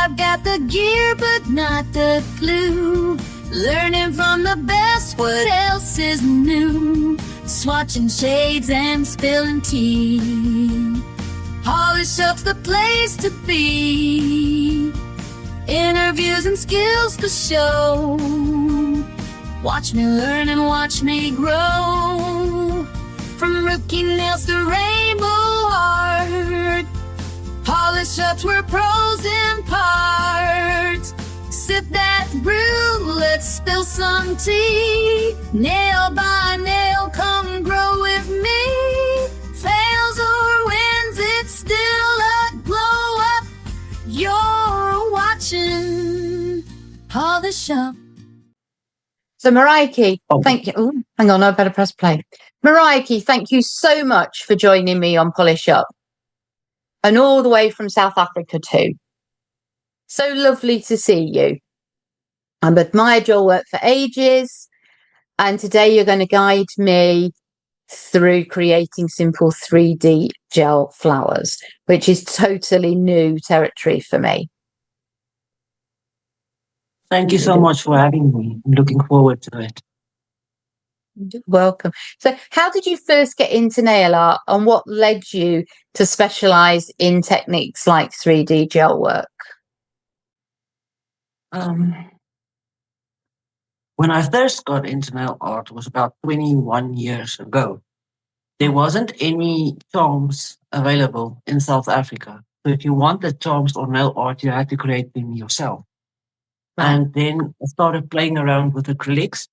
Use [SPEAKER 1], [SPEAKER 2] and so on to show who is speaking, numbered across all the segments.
[SPEAKER 1] I've got the gear, but not the glue. Learning from the best, what else is new? Swatching shades and spilling tea. Polish up's the place to be. Interviews and skills to show. Watch me learn and watch me grow. From rookie nails to rainbow art. Polish ups were pros in parts. Sip that brew, let's spill some tea. Nail by nail, come grow with me. Fails or wins, it's still a glow up. You're watching Polish Up.
[SPEAKER 2] So Maryke, thank you. Oh, hang on, I better press play. Maryke, thank you so much for joining me on Polish Up. And all the way from South Africa too. So lovely to see you. I've admired your work for ages. And today you're going to guide me through creating simple 3D gel flowers, which is totally new territory for me.
[SPEAKER 3] Thank you so much for having me. I'm looking forward to it.
[SPEAKER 2] Welcome. So how did you first get into nail art, and what led you to specialize in techniques like 3D gel work?
[SPEAKER 3] When I first got into nail art, it was about 21 years ago. There wasn't any charms available in South Africa. So if you wanted charms or nail art, you had to create them yourself. And then I started playing around with acrylics,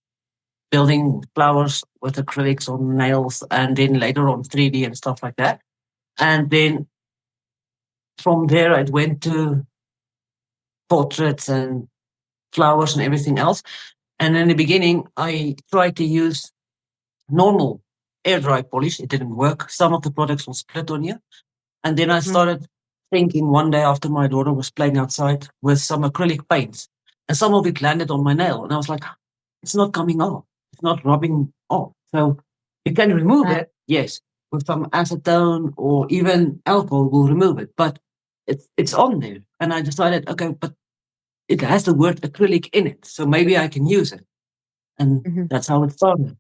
[SPEAKER 3] building flowers with acrylics on nails, and then later on 3D and stuff like that. And then from there, I went to portraits and flowers and everything else. And in the beginning, I tried to use normal air dry polish. It didn't work. Some of the products will split on you. And then I started thinking one day after my daughter was playing outside with some acrylic paints, and some of it landed on my nail. And I was like, it's not coming off. It's not rubbing off. So you can remove it, yes, with some acetone or even alcohol will remove it, but it's on there. And I decided, okay, but it has the word acrylic in it, so maybe I can use it. And that's how it started.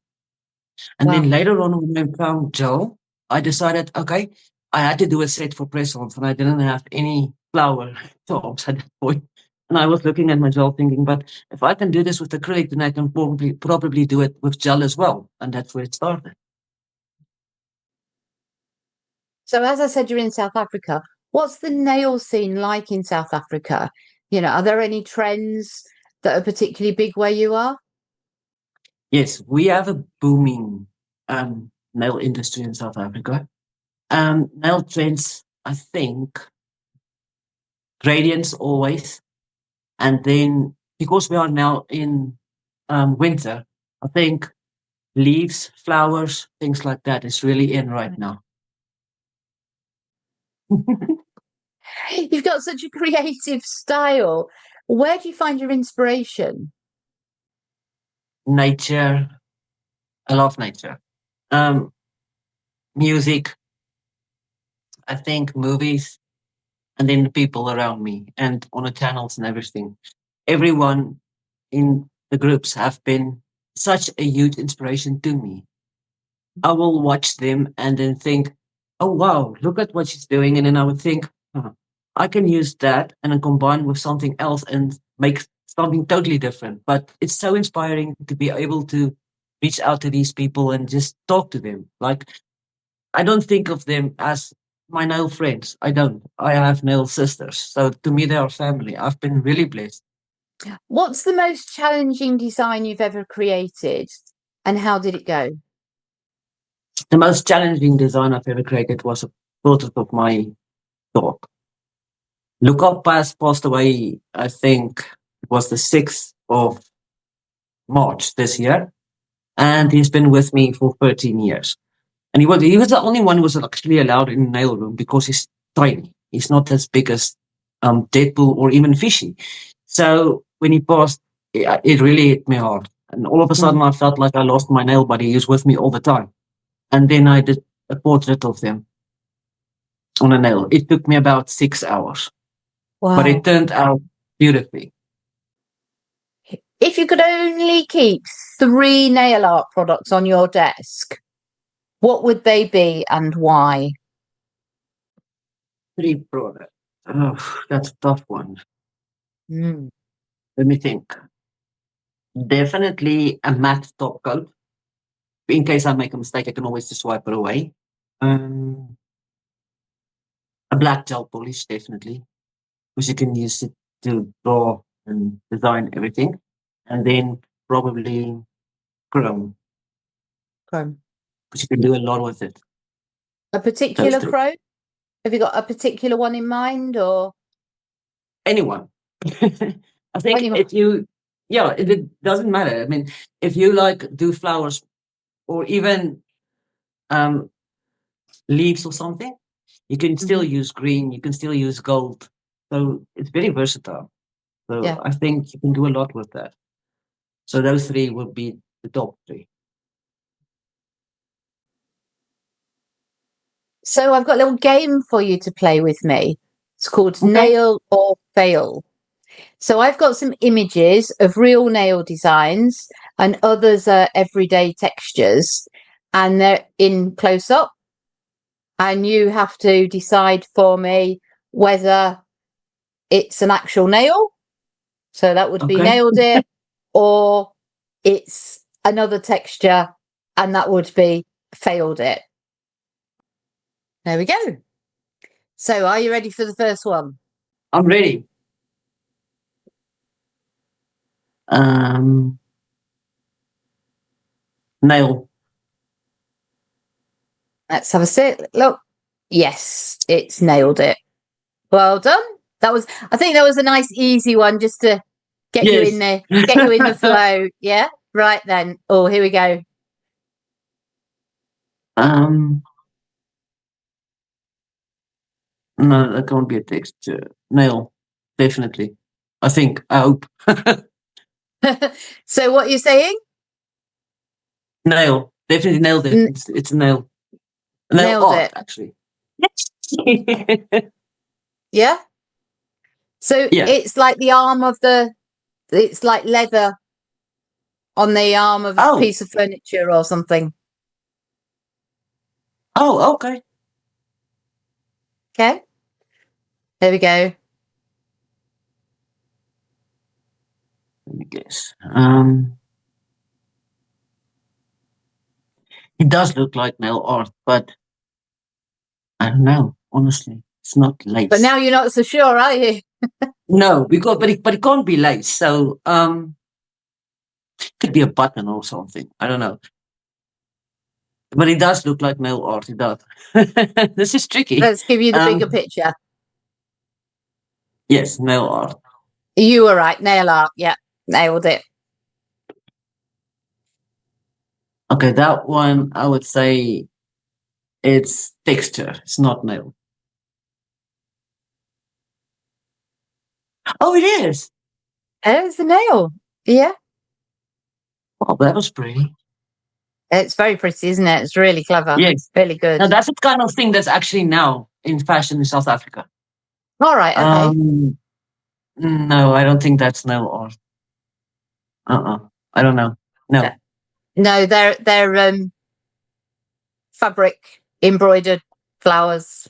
[SPEAKER 3] And then later on, when I found gel, I decided, okay, I had to do a set for press-ons, and I didn't have any flower tops at that point. And I was looking at my gel thinking, but if I can do this with acrylic, then I can probably do it with gel as well. And that's where it started.
[SPEAKER 2] So as I said, you're in South Africa. What's the nail scene like in South Africa? You know, are there any trends that are particularly big where you are?
[SPEAKER 3] Yes, we have a booming nail industry in South Africa. Nail trends, I think, gradients always. And then, because we are now in winter, I think leaves, flowers, things like that is really in right now.
[SPEAKER 2] You've got such a creative style. Where do you find your inspiration?
[SPEAKER 3] Nature. I love nature. Music. I think movies. And then the people around me and on the channels and everything. Everyone in the groups have been such a huge inspiration to me. I will watch them and then think, oh, wow, look at what she's doing. And then I would think, I can use that and then combine with something else and make something totally different. But it's so inspiring to be able to reach out to these people and just talk to them. Like, I don't think of them as my nail friends. I don't. I have nail sisters. So to me, they are family. I've been really blessed.
[SPEAKER 2] What's the most challenging design you've ever created, and how did it go?
[SPEAKER 3] The most challenging design I've ever created was a portrait of my dog. Luca passed away, I think it was the 6th of March this year. And he's been with me for 13 years. And he was the only one who was actually allowed in the nail room because he's tiny. He's not as big as Deadpool or even Fishy. So when he passed, it really hit me hard. And all of a sudden, I felt like I lost my nail buddy. He was with me all the time. And then I did a portrait of them on a nail. It took me about 6 hours. but
[SPEAKER 2] Wow.
[SPEAKER 3] it turned out beautifully.
[SPEAKER 2] If you could only keep 3 nail art products on your desk, what would they be and why?
[SPEAKER 3] 3 products. Oh, that's a tough one.
[SPEAKER 2] Mm.
[SPEAKER 3] Let me think. Definitely a matte top coat. In case I make a mistake, I can always just wipe it away. A black gel polish, definitely, because you can use it to draw and design everything. And then probably chrome,
[SPEAKER 2] Chrome.
[SPEAKER 3] because you can do a lot with it.
[SPEAKER 2] A
[SPEAKER 3] Those
[SPEAKER 2] particular
[SPEAKER 3] 3.
[SPEAKER 2] chrome? Have you got a particular one in mind, or
[SPEAKER 3] Anyone. I think
[SPEAKER 2] anyone?
[SPEAKER 3] if you, yeah, it doesn't matter. I mean, if you like do flowers or even um, leaves or something, you can still use green, you can still use gold. So it's very versatile. So
[SPEAKER 2] Yeah.
[SPEAKER 3] I think you can do a lot with that. So those 3 would be the top 3.
[SPEAKER 2] So I've got a little game for you to play with me. It's called
[SPEAKER 3] Okay.
[SPEAKER 2] Nail or Fail. So I've got some images of real nail designs and others are everyday textures, and they're in close up. And you have to decide for me whether it's an actual nail. So that would be
[SPEAKER 3] Okay.
[SPEAKER 2] nailed it, or it's another texture, and that would be failed it. There we go. So are you ready for the first one?
[SPEAKER 3] I'm ready. Nail.
[SPEAKER 2] Let's have a sit. Look. Yes, it's nailed it. Well done. I think that was a nice easy one just to get you in
[SPEAKER 3] Yes.
[SPEAKER 2] there, get you in the flow. Yeah. Right then. Oh, here we go.
[SPEAKER 3] No, that can't be a texture. Nail. Definitely. I think. I hope.
[SPEAKER 2] So what you're saying?
[SPEAKER 3] Nail. Definitely nailed it.
[SPEAKER 2] N-
[SPEAKER 3] It's a nail. Nail
[SPEAKER 2] nailed
[SPEAKER 3] art,
[SPEAKER 2] it.
[SPEAKER 3] actually.
[SPEAKER 2] Yeah. So
[SPEAKER 3] Yeah.
[SPEAKER 2] it's like the arm of it's like leather on the arm of a
[SPEAKER 3] Oh.
[SPEAKER 2] piece of furniture or something.
[SPEAKER 3] Oh, okay.
[SPEAKER 2] Okay. There we go.
[SPEAKER 3] Let me guess. It does look like nail art, but I don't know. Honestly, it's not lace.
[SPEAKER 2] But now you're not so sure, are you?
[SPEAKER 3] No, because but it can't be lace. So could be a button or something. I don't know. But it does look like nail art. It does. This is tricky.
[SPEAKER 2] Let's give you the bigger picture.
[SPEAKER 3] Yes, nail art.
[SPEAKER 2] You were right. Nail art. Yeah. Nailed it.
[SPEAKER 3] Okay, that one I would say it's texture. It's not nail. Oh, it is.
[SPEAKER 2] There's the nail. Yeah.
[SPEAKER 3] Oh, that was pretty.
[SPEAKER 2] It's very pretty, isn't it? It's really clever.
[SPEAKER 3] Yes.
[SPEAKER 2] Really good.
[SPEAKER 3] Now that's the kind of thing that's actually now in fashion in South Africa.
[SPEAKER 2] All right. Okay.
[SPEAKER 3] No, I don't think that's nail art. I don't know. No.
[SPEAKER 2] No, they're fabric embroidered flowers.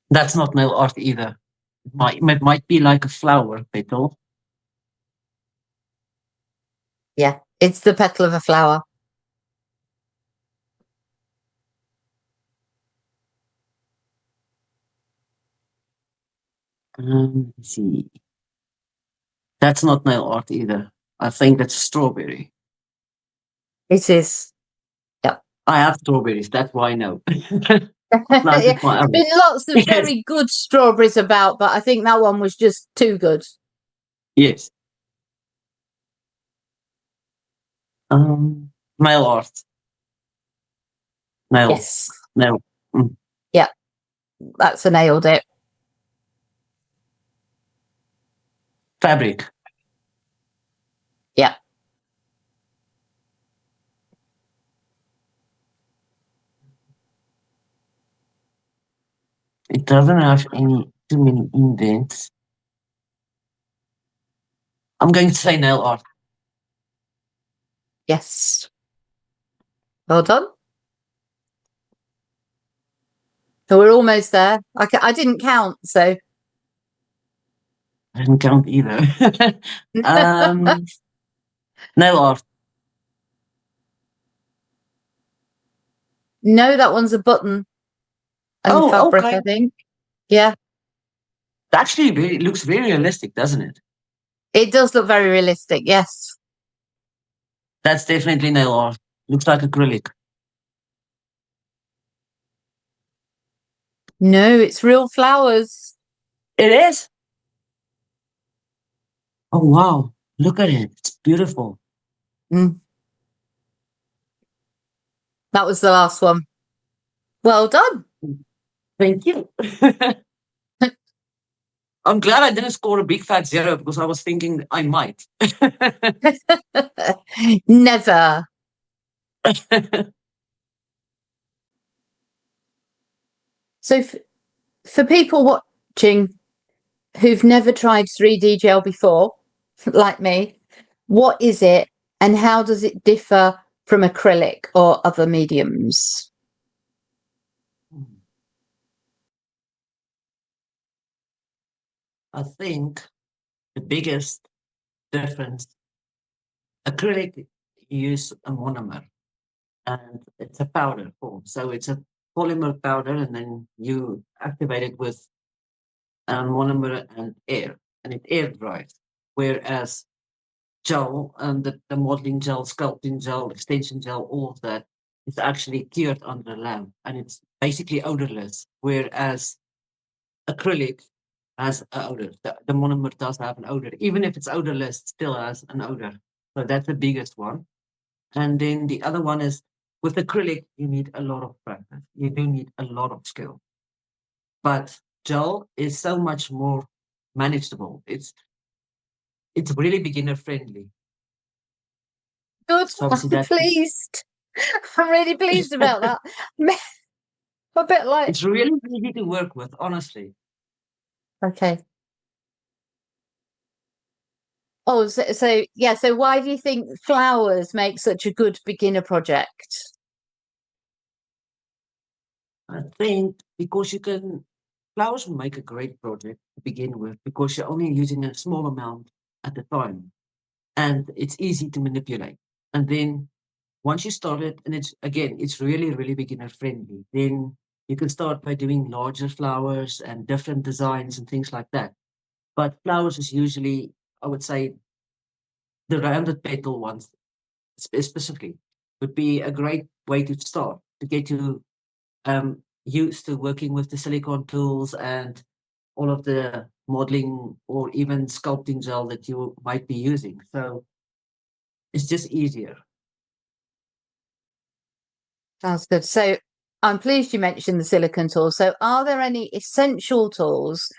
[SPEAKER 3] That's not nail art either. It might be like a flower petal.
[SPEAKER 2] Yeah. It's the petal of a flower.
[SPEAKER 3] Let's see. That's not nail art either. I think that's strawberry.
[SPEAKER 2] It is. Yeah.
[SPEAKER 3] I have strawberries. That's why I know.
[SPEAKER 2] Yeah.
[SPEAKER 3] Planted my
[SPEAKER 2] There's
[SPEAKER 3] own.
[SPEAKER 2] been lots of
[SPEAKER 3] Yes.
[SPEAKER 2] very good strawberries about, but I think that one was just too good.
[SPEAKER 3] Yes. Nail art. Nail.
[SPEAKER 2] Yes.
[SPEAKER 3] Nail. Mm.
[SPEAKER 2] Yeah. That's a nailed it.
[SPEAKER 3] Fabric.
[SPEAKER 2] Yeah.
[SPEAKER 3] It doesn't have too many indents. I'm going to say nail art.
[SPEAKER 2] Yes. Well done. So we're almost there. I didn't count, so.
[SPEAKER 3] I didn't count either. Nail art.
[SPEAKER 2] No, that one's a button and fabric,
[SPEAKER 3] okay.
[SPEAKER 2] I think. Yeah.
[SPEAKER 3] It actually really looks very realistic, doesn't it?
[SPEAKER 2] It does look very realistic, yes.
[SPEAKER 3] That's definitely nail art. Looks like acrylic.
[SPEAKER 2] No, it's real flowers.
[SPEAKER 3] It is? Oh, wow. Look at it. It's beautiful.
[SPEAKER 2] Mm. That was the last one. Well done.
[SPEAKER 3] Thank you. I'm glad I didn't score a big fat 0 because I was thinking I might.
[SPEAKER 2] Never. So for people watching who've never tried 3D gel before, like me, what is it and how does it differ from acrylic or other mediums?
[SPEAKER 3] I think the biggest difference, acrylic, you use a monomer and it's a powder form. So it's a polymer powder and then you activate it with monomer and air and it air dries. Whereas gel and the modeling gel, sculpting gel, extension gel, all of that is actually cured under a lamp and it's basically odorless. Whereas acrylic has an odor. The monomer does have an odor. Even if it's odorless, it still has an odor. So that's the biggest one. And then the other one is with acrylic, you need a lot of practice. You do need a lot of skill. But gel is so much more manageable. It's really beginner friendly.
[SPEAKER 2] Good.
[SPEAKER 3] So obviously
[SPEAKER 2] I'm
[SPEAKER 3] that
[SPEAKER 2] pleased. I'm really pleased about that. A bit like.
[SPEAKER 3] it's really easy to work with, honestly.
[SPEAKER 2] Okay. Oh, so yeah. So why do you think flowers make such a good beginner project?
[SPEAKER 3] I think because flowers will make a great project to begin with because you're only using a small amount at a time and it's easy to manipulate. And then once you start it, and it's really, really beginner friendly, then you can start by doing larger flowers and different designs and things like that. But flowers is usually, I would say, the rounded petal ones specifically would be a great way to start to get you used to working with the silicone tools and all of the modeling or even sculpting gel that you might be using. So it's just easier.
[SPEAKER 2] Sounds good. So I'm pleased you mentioned the silicone tools. So are there any essential tools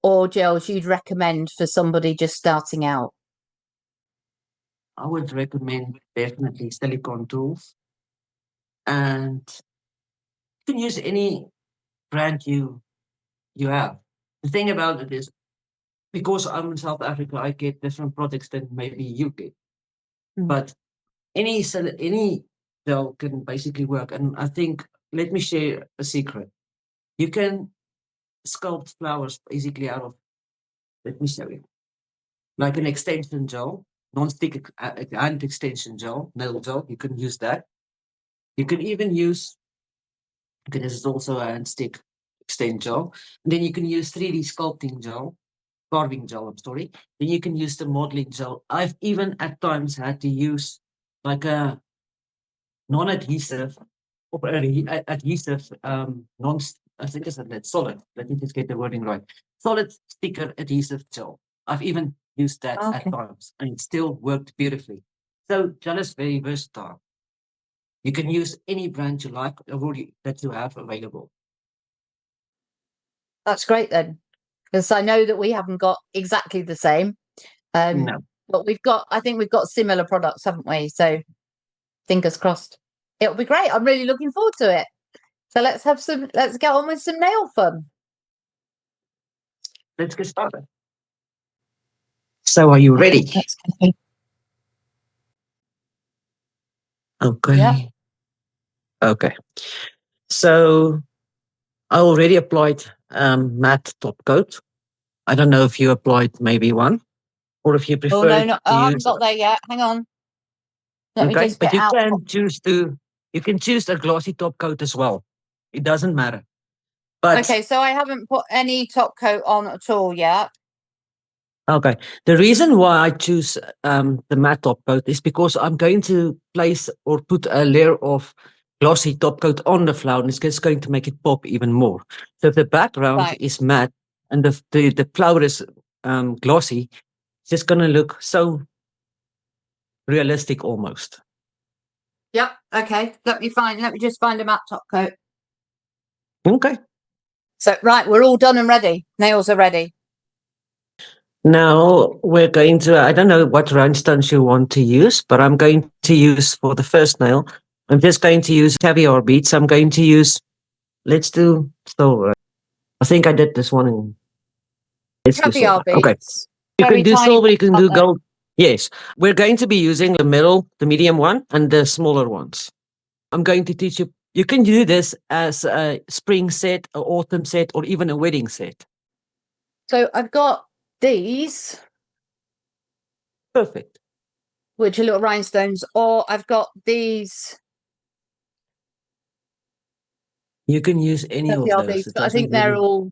[SPEAKER 2] or gels you'd recommend for somebody just starting out?
[SPEAKER 3] I would recommend definitely silicone tools. And you can use any brand you have. The thing about it is because I'm in South Africa, I get different products than maybe you get. But any gel can basically work. And I think let me share a secret. You can sculpt flowers basically out of, let me show you, like an extension gel, non-stick hand extension gel, nail gel. You can use that. You can even use, okay, this is also a hand stick extend gel. And then you can use 3D sculpting gel, carving gel, I'm sorry. Then you can use the modeling gel. I've even at times had to use like a non-adhesive or adhesive non I think it's that solid. Let me just get the wording right. Solid sticker adhesive gel. I've even used that at times and it still worked beautifully. So gel is very versatile. You can use any brand you like that you have available.
[SPEAKER 2] That's great then, because I know that we haven't got exactly the same.
[SPEAKER 3] No.
[SPEAKER 2] But I think we've got similar products, haven't we? So fingers crossed. It'll be great. I'm really looking forward to it. So let's get on with some nail fun.
[SPEAKER 3] let's get started. So are you ready?
[SPEAKER 2] That's okay.
[SPEAKER 3] Okay.
[SPEAKER 2] Yeah.
[SPEAKER 3] Okay. So I already applied matte top coat. I don't know if you applied maybe one, or if you prefer
[SPEAKER 2] Oh no, no,
[SPEAKER 3] to
[SPEAKER 2] I haven't
[SPEAKER 3] use.
[SPEAKER 2] got there yet. Hang on. Let me
[SPEAKER 3] Okay,
[SPEAKER 2] just
[SPEAKER 3] but
[SPEAKER 2] get out.
[SPEAKER 3] you can choose a glossy top coat as well. It doesn't matter. But
[SPEAKER 2] Okay, so I haven't put any top coat on at all yet.
[SPEAKER 3] okay, the reason why I choose the matte top coat is because I'm going to place or put a layer of glossy top coat on the flower, and it's just going to make it pop even more. So if the background
[SPEAKER 2] Right.
[SPEAKER 3] is matte and the flower is glossy, it's just going to look so realistic almost.
[SPEAKER 2] Yep. Okay. Let me just find a matte top coat.
[SPEAKER 3] Okay.
[SPEAKER 2] So right, we're all done and ready. Nails are ready.
[SPEAKER 3] Now we're going to, I don't know what rhinestones you want to use, but I'm going to use for the first nail, I'm just going to use caviar beads. I'm going to use, let's do silver. I think I did this one in, let's do
[SPEAKER 2] Caviar
[SPEAKER 3] silver. Okay.
[SPEAKER 2] beads.
[SPEAKER 3] You
[SPEAKER 2] Very
[SPEAKER 3] can do
[SPEAKER 2] tiny
[SPEAKER 3] silver, you can
[SPEAKER 2] ones,
[SPEAKER 3] do
[SPEAKER 2] aren't they?
[SPEAKER 3] gold. Yes. We're going to be using the middle, the medium one, and the smaller ones. I'm going to teach you, you can do this as a spring set, an autumn set, or even a wedding set.
[SPEAKER 2] So I've got these,
[SPEAKER 3] Perfect.
[SPEAKER 2] which are little rhinestones, or I've got these
[SPEAKER 3] You can use any of
[SPEAKER 2] caviar
[SPEAKER 3] those.
[SPEAKER 2] beads,
[SPEAKER 3] It
[SPEAKER 2] but I
[SPEAKER 3] doesn't
[SPEAKER 2] think they're
[SPEAKER 3] really.
[SPEAKER 2] all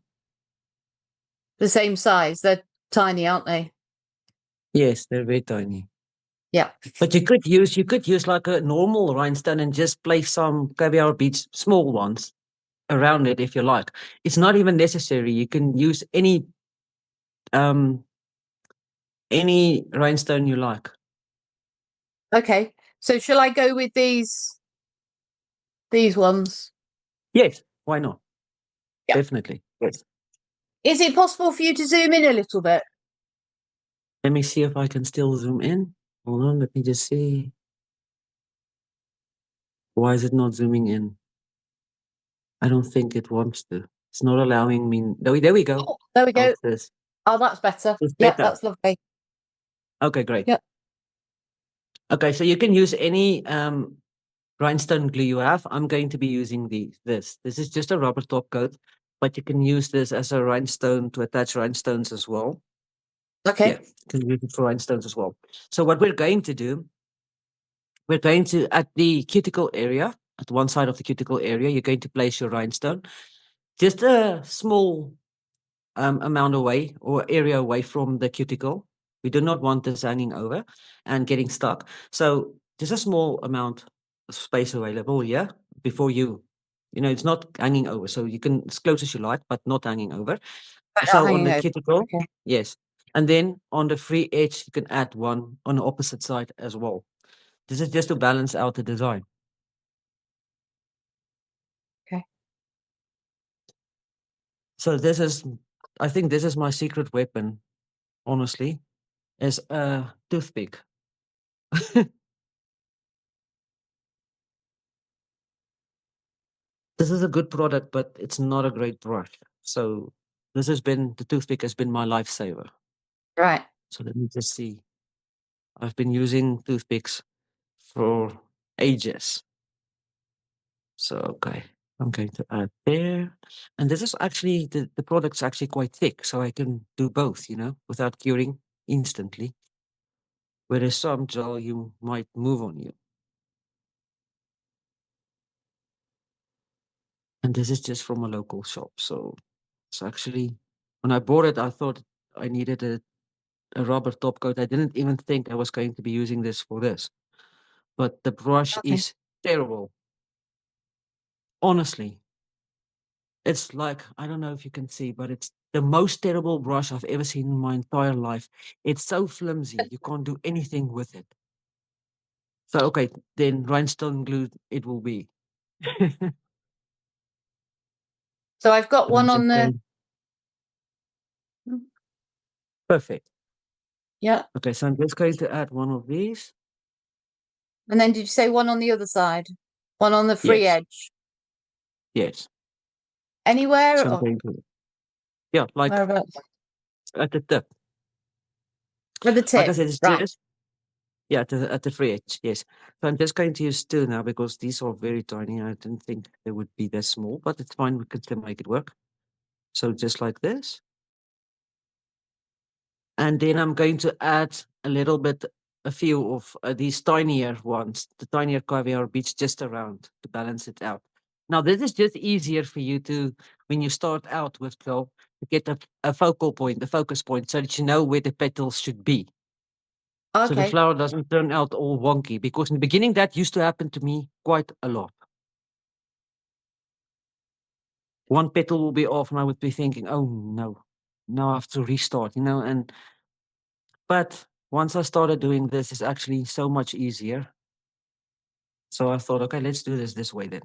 [SPEAKER 2] the same size. They're tiny, aren't they?
[SPEAKER 3] Yes, they're very tiny.
[SPEAKER 2] Yeah.
[SPEAKER 3] But you could use like a normal rhinestone and just place some caviar beads, small ones, around it if you like. It's not even necessary. You can use any rhinestone you like.
[SPEAKER 2] Okay. So shall I go with these ones?
[SPEAKER 3] Yes, why not?
[SPEAKER 2] Yeah.
[SPEAKER 3] Definitely. Yes.
[SPEAKER 2] Is it possible for you to zoom in a little bit?
[SPEAKER 3] Let me see if I can still zoom in. Hold on, let me just see. Why is it not zooming in? I don't think it wants to. It's not allowing me. There we go.
[SPEAKER 2] Oh, there we go.
[SPEAKER 3] How's this?
[SPEAKER 2] Oh, that's better.
[SPEAKER 3] It's
[SPEAKER 2] Yeah,
[SPEAKER 3] better.
[SPEAKER 2] that's lovely.
[SPEAKER 3] Okay, great.
[SPEAKER 2] Yeah.
[SPEAKER 3] Okay, so you can use any rhinestone glue you have. I'm going to be using this. This is just a rubber top coat, but you can use this as a rhinestone to attach rhinestones as well.
[SPEAKER 2] Okay.
[SPEAKER 3] Yeah, you can use it for rhinestones as well. So what we're going to do, we're going to, at the cuticle area, at one side of the cuticle area, you're going to place your rhinestone. Just a small amount away or area away from the cuticle. We do not want this hanging over and getting stuck. So just a small amount of space available here before it's not hanging over. So you can as close as you like, but not hanging over.
[SPEAKER 2] But not
[SPEAKER 3] So on
[SPEAKER 2] hanging
[SPEAKER 3] the
[SPEAKER 2] over.
[SPEAKER 3] cuticle,
[SPEAKER 2] Okay.
[SPEAKER 3] yes. And then on the free edge, you can add one on the opposite side as well. This is just to balance out the design.
[SPEAKER 2] Okay.
[SPEAKER 3] So I think this is my secret weapon, honestly, is a toothpick. This is a good product, but it's not a great brush. So the toothpick has been my lifesaver.
[SPEAKER 2] Right.
[SPEAKER 3] So let me just see. I've been using toothpicks for ages. So, okay, I'm going to add there. And this is actually, the product's actually quite thick, so I can do both, without curing instantly. Whereas some gel, you might move on you. And this is just from a local shop. So it's actually, when I bought it, I thought I needed a rubber top coat. I didn't even think I was going to be using this for this. But the brush
[SPEAKER 2] Okay.
[SPEAKER 3] is terrible. Honestly. It's like, I don't know if you can see, but it's the most terrible brush I've ever seen in my entire life. It's so flimsy. You can't do anything with it. So, okay, then rhinestone glue it will be.
[SPEAKER 2] So I've got one on the.
[SPEAKER 3] Perfect.
[SPEAKER 2] Yeah.
[SPEAKER 3] Okay, so I'm just going to add one of these.
[SPEAKER 2] And then did you say one on the other side? One on the free
[SPEAKER 3] Yes.
[SPEAKER 2] edge?
[SPEAKER 3] Yes.
[SPEAKER 2] Anywhere?
[SPEAKER 3] So I'm
[SPEAKER 2] Or
[SPEAKER 3] going to, yeah, like
[SPEAKER 2] whereabouts?
[SPEAKER 3] at the tip.
[SPEAKER 2] With the
[SPEAKER 3] Like I
[SPEAKER 2] tip,
[SPEAKER 3] said, it's
[SPEAKER 2] right?
[SPEAKER 3] just yeah, at the free edge. Yes. So I'm just going to use two now because these are very tiny. I didn't think they would be that small, but it's fine. We can still make it work. So just like this. And then I'm going to add a little bit, a few of these tinier ones, the tinier caviar beads just around to balance it out. Now, this is just easier for you to, when you start out with flow, to get a focal point, a focus point, so that you know where the petals should be. So the
[SPEAKER 2] Okay.
[SPEAKER 3] flower doesn't turn out all wonky, because in the beginning that used to happen to me quite a lot. One petal will be off and I would be thinking, oh no, now I have to restart, but once I started doing this, it's actually so much easier. So I thought, okay, let's do this way then.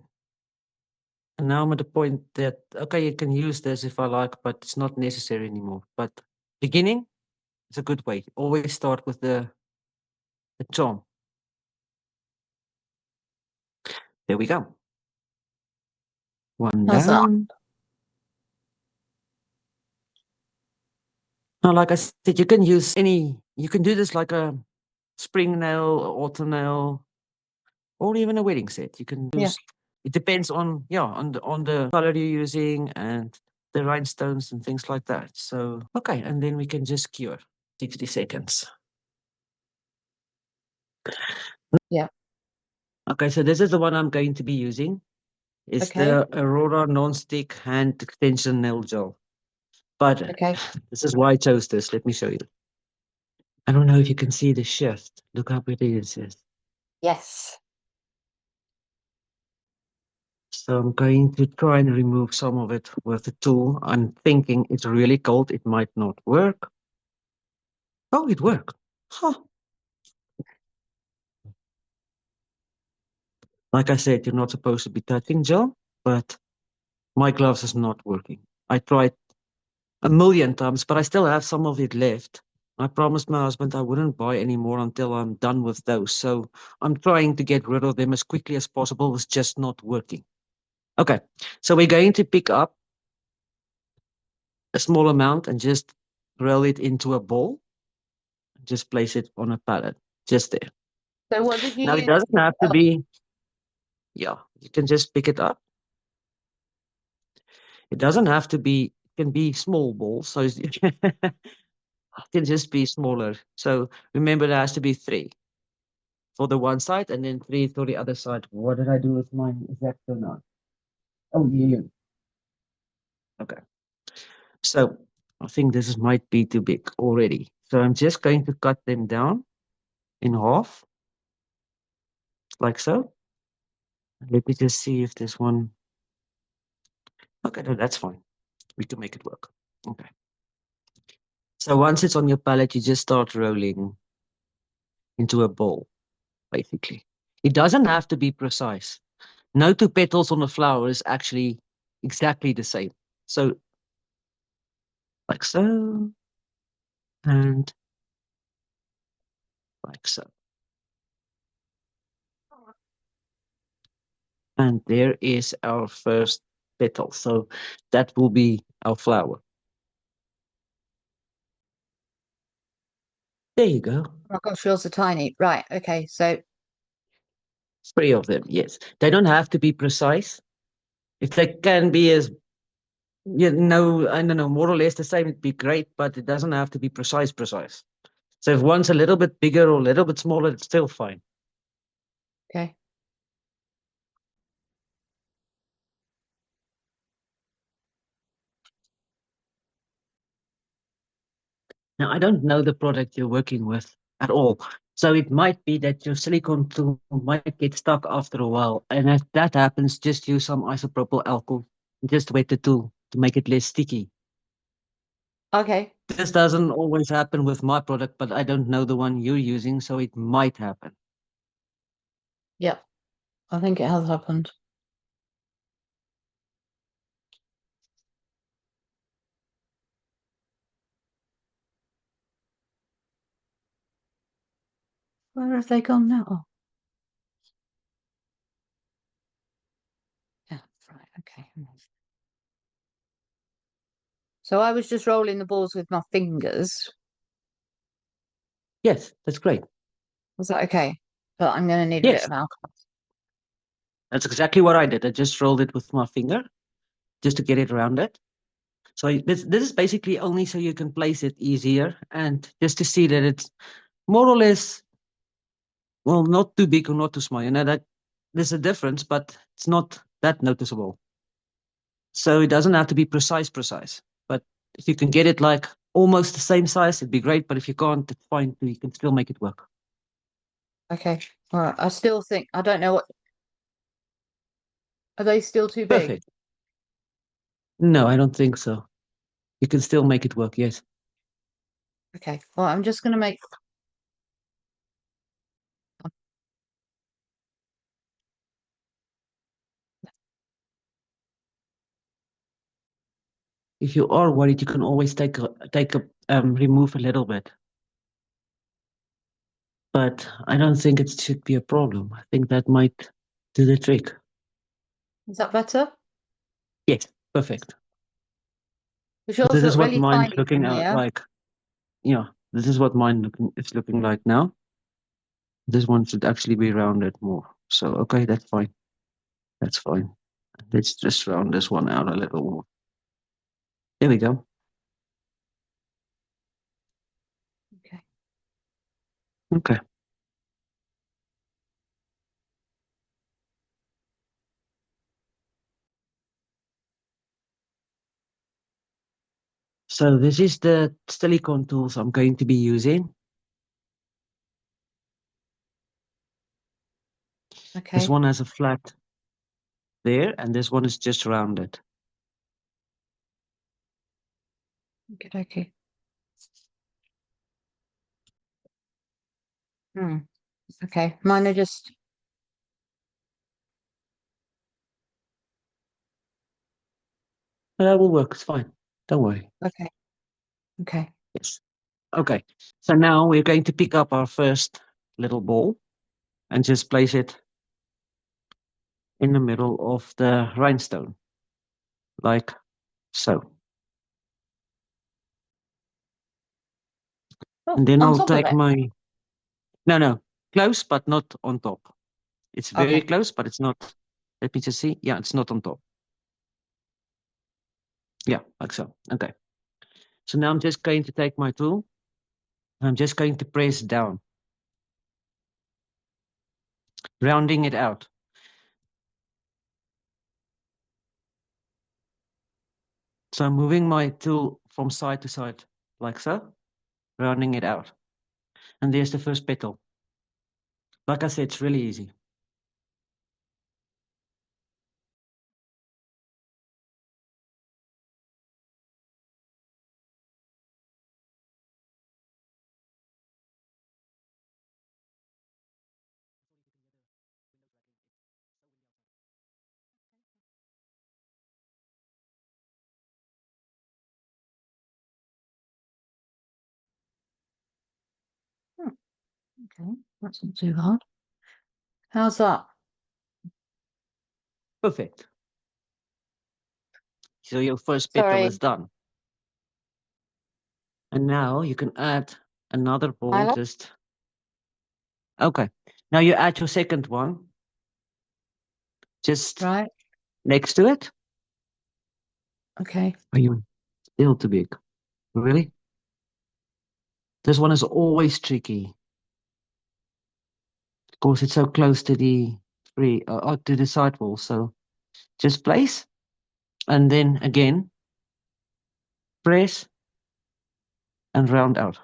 [SPEAKER 3] And now I'm at the point that, okay, you can use this if I like, but it's not necessary anymore. But beginning is a good way. Always start with the charm. There we go. One
[SPEAKER 2] How's that?
[SPEAKER 3] down. Now, like I said, you can use you can do this like a spring nail, autumn nail, or even a wedding set. You can use, it depends on, on the color you're using and the rhinestones and things like that. So, okay, and then we can just cure 60 seconds.
[SPEAKER 2] Yeah.
[SPEAKER 3] Okay, so this is the one I'm going to be using. It's
[SPEAKER 2] Okay.
[SPEAKER 3] the Aurora non-stick hand extension nail gel. But
[SPEAKER 2] Okay.
[SPEAKER 3] this is why I chose this. Let me show you. I don't know if you can see the shift. Look how pretty this is.
[SPEAKER 2] Yes.
[SPEAKER 3] So I'm going to try and remove some of it with the tool. I'm thinking it's really cold. It might not work. Oh, it worked. Huh. Like I said, you're not supposed to be touching gel, but my gloves is not working. I tried a million times, but I still have some of it left. I promised my husband I wouldn't buy any more until I'm done with those. So I'm trying to get rid of them as quickly as possible. It's just not working. Okay, so we're going to pick up a small amount and just roll it into a ball. Just place it on a pallet, just there.
[SPEAKER 2] So what did you
[SPEAKER 3] Now it
[SPEAKER 2] use?
[SPEAKER 3] doesn't have to be, yeah, you can just pick it up. It doesn't have to be, it can be small balls. So it can just be smaller. So remember, there has to be 3 for the one side and then 3 for the other side. What did I do with mine? Exactly now. Oh, yeah. Okay. So I think this might be too big already. So I'm just going to cut them down in half, like so. Let me just see if this one. Okay, no, that's fine. We can make it work. Okay. So once it's on your palette, you just start rolling into a ball, basically. It doesn't have to be precise. No two petals on a flower is actually exactly the same. So, like so, and like so. And there is our first petal. So that will be our flower. There you go.
[SPEAKER 2] Oh my gosh, yours are tiny. Right. Okay. So
[SPEAKER 3] 3 of them, yes. They don't have to be precise. If they can be as, I don't know, more or less the same, it'd be great, but it doesn't have to be precise. So if one's a little bit bigger or a little bit smaller, it's still fine.
[SPEAKER 2] okay.
[SPEAKER 3] Now, I don't know the product you're working with at all. So it might be that your silicone tool might get stuck after a while. And if that happens, just use some isopropyl alcohol. Just wet the tool to make it less sticky.
[SPEAKER 2] Okay.
[SPEAKER 3] This doesn't always happen with my product, but I don't know the one you're using, so it might happen.
[SPEAKER 2] Yep. I think it has happened. Where have they gone now? Oh. Yeah. Right. Okay. So I was just rolling the balls with my fingers.
[SPEAKER 3] Yes, that's great.
[SPEAKER 2] Was that okay? But I'm going to need a bit
[SPEAKER 3] Yes,
[SPEAKER 2] of alcohol.
[SPEAKER 3] that's exactly what I did. I just rolled it with my finger just to get it rounded. So this is basically only so you can place it easier and just to see that it's more or less, well, not too big or not too small. You know that there's a difference, but it's not that noticeable. So it doesn't have to be precise. But if you can get it like almost the same size, it'd be great. But if you can't, it's fine too. You can still make it work.
[SPEAKER 2] Okay. All right. I still think, I don't know what, are they still too big?
[SPEAKER 3] Perfect. No, I don't think so. You can still make it work. Yes.
[SPEAKER 2] Okay. Well, I'm just going to make,
[SPEAKER 3] If you are worried, you can always remove a little bit. But I don't think it should be a problem. I think that might do the trick.
[SPEAKER 2] is that better?
[SPEAKER 3] Yes, perfect.
[SPEAKER 2] Because
[SPEAKER 3] So
[SPEAKER 2] yours
[SPEAKER 3] this
[SPEAKER 2] look
[SPEAKER 3] is what
[SPEAKER 2] really
[SPEAKER 3] mine's
[SPEAKER 2] tiny
[SPEAKER 3] looking
[SPEAKER 2] from
[SPEAKER 3] out
[SPEAKER 2] here.
[SPEAKER 3] like. Yeah, this is what is looking like now. This one should actually be rounded more. So okay, that's fine. That's fine. Let's just round this one out a little more. There we go.
[SPEAKER 2] Okay.
[SPEAKER 3] Okay. So this is the silicone tools I'm going to be using. This
[SPEAKER 2] Okay.
[SPEAKER 3] one has a flat there, and this one is just rounded.
[SPEAKER 2] Okay. Okay. Hmm. Okay. Mine are just,
[SPEAKER 3] But that will work. It's fine. Don't worry.
[SPEAKER 2] okay. Okay.
[SPEAKER 3] Yes. Okay. So now we're going to pick up our first little ball and just place it in the middle of the rhinestone, like so.
[SPEAKER 2] Oh,
[SPEAKER 3] And then
[SPEAKER 2] on
[SPEAKER 3] I'll
[SPEAKER 2] top of
[SPEAKER 3] take
[SPEAKER 2] it.
[SPEAKER 3] my, no, close, but not on top. It's very
[SPEAKER 2] Okay.
[SPEAKER 3] close, but it's not. Let me just see. Yeah, it's not on top. Yeah, like so. Okay. So now I'm just going to take my tool. I'm just going to press down, rounding it out. So I'm moving my tool from side to side, like so, rounding it out. And there's the first petal. Like I said, it's really easy.
[SPEAKER 2] Hmm, okay. That's not too hard. How's that?
[SPEAKER 3] Perfect. So your first petal
[SPEAKER 2] Sorry.
[SPEAKER 3] is done. And now you can add another ball,
[SPEAKER 2] Lila?
[SPEAKER 3] just, okay. Now you add your second one, just
[SPEAKER 2] Right.
[SPEAKER 3] next to it.
[SPEAKER 2] Okay.
[SPEAKER 3] Are you still too big? Really? This one is always tricky because it's so close to the to the sidewall. So just place and then again press and round out.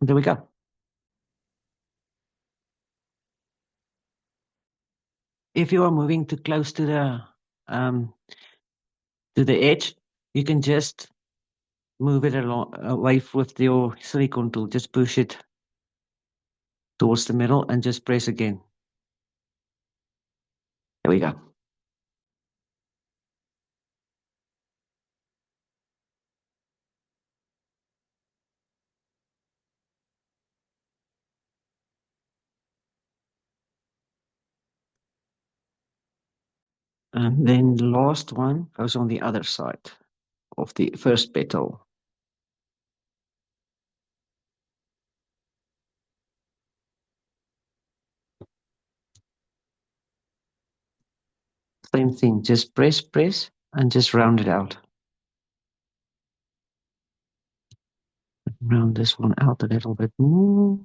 [SPEAKER 3] There we go. If you are moving too close um, to the edge, you can just move it along away with your silicone tool. Just push it towards the middle and just press again. There we go. And then the last one goes on the other side of the first petal. Same thing, just press, and just round it out. Round this one out a little bit more.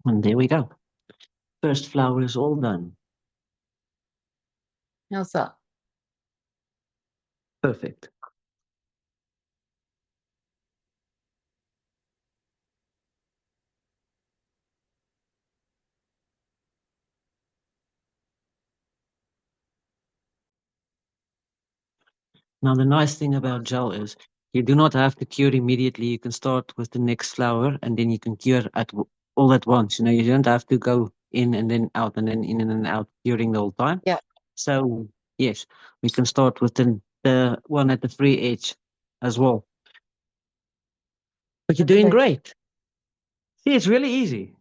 [SPEAKER 3] And there we go. First flower is all done.
[SPEAKER 2] How's that?
[SPEAKER 3] Perfect. Now, the nice thing about gel is you do not have to cure immediately. You can start with the next flower and then you can cure all at once. You know, you don't have to go in and then out and then in and then out curing the whole time.
[SPEAKER 2] Yeah.
[SPEAKER 3] So, yes, we can start with the one at the free edge as well. But you're doing
[SPEAKER 2] Okay.
[SPEAKER 3] great. See, it's really easy.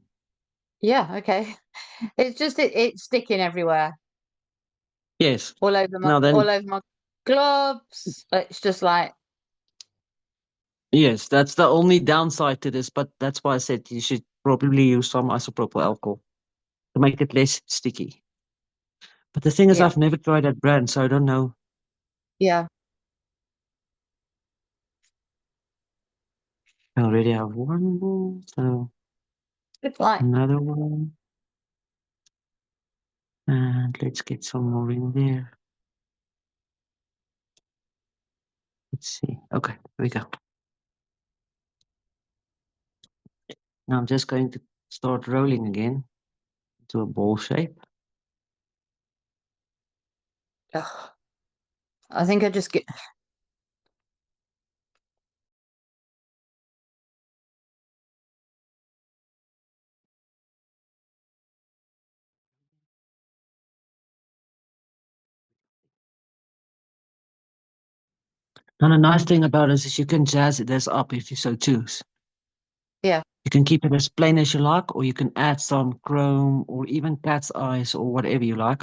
[SPEAKER 2] Yeah, okay. It's just it's sticking everywhere.
[SPEAKER 3] Yes.
[SPEAKER 2] All over my
[SPEAKER 3] Now then,
[SPEAKER 2] all over my gloves. It's just like,
[SPEAKER 3] yes, that's the only downside to this, but that's why I said you should probably use some isopropyl alcohol to make it less sticky. But the thing is,
[SPEAKER 2] yeah,
[SPEAKER 3] I've never tried that brand, so I don't know.
[SPEAKER 2] yeah.
[SPEAKER 3] I already have one more, so
[SPEAKER 2] It's like,
[SPEAKER 3] another one. And let's get some more in there. Let's see. Okay, here we go. Now I'm just going to start rolling again into a ball shape.
[SPEAKER 2] ugh. I think I just get.
[SPEAKER 3] And the nice thing about it is you can jazz this up if you so choose.
[SPEAKER 2] Yeah.
[SPEAKER 3] You can keep it as plain as you like, or you can add some chrome or even cat's eyes or whatever you like.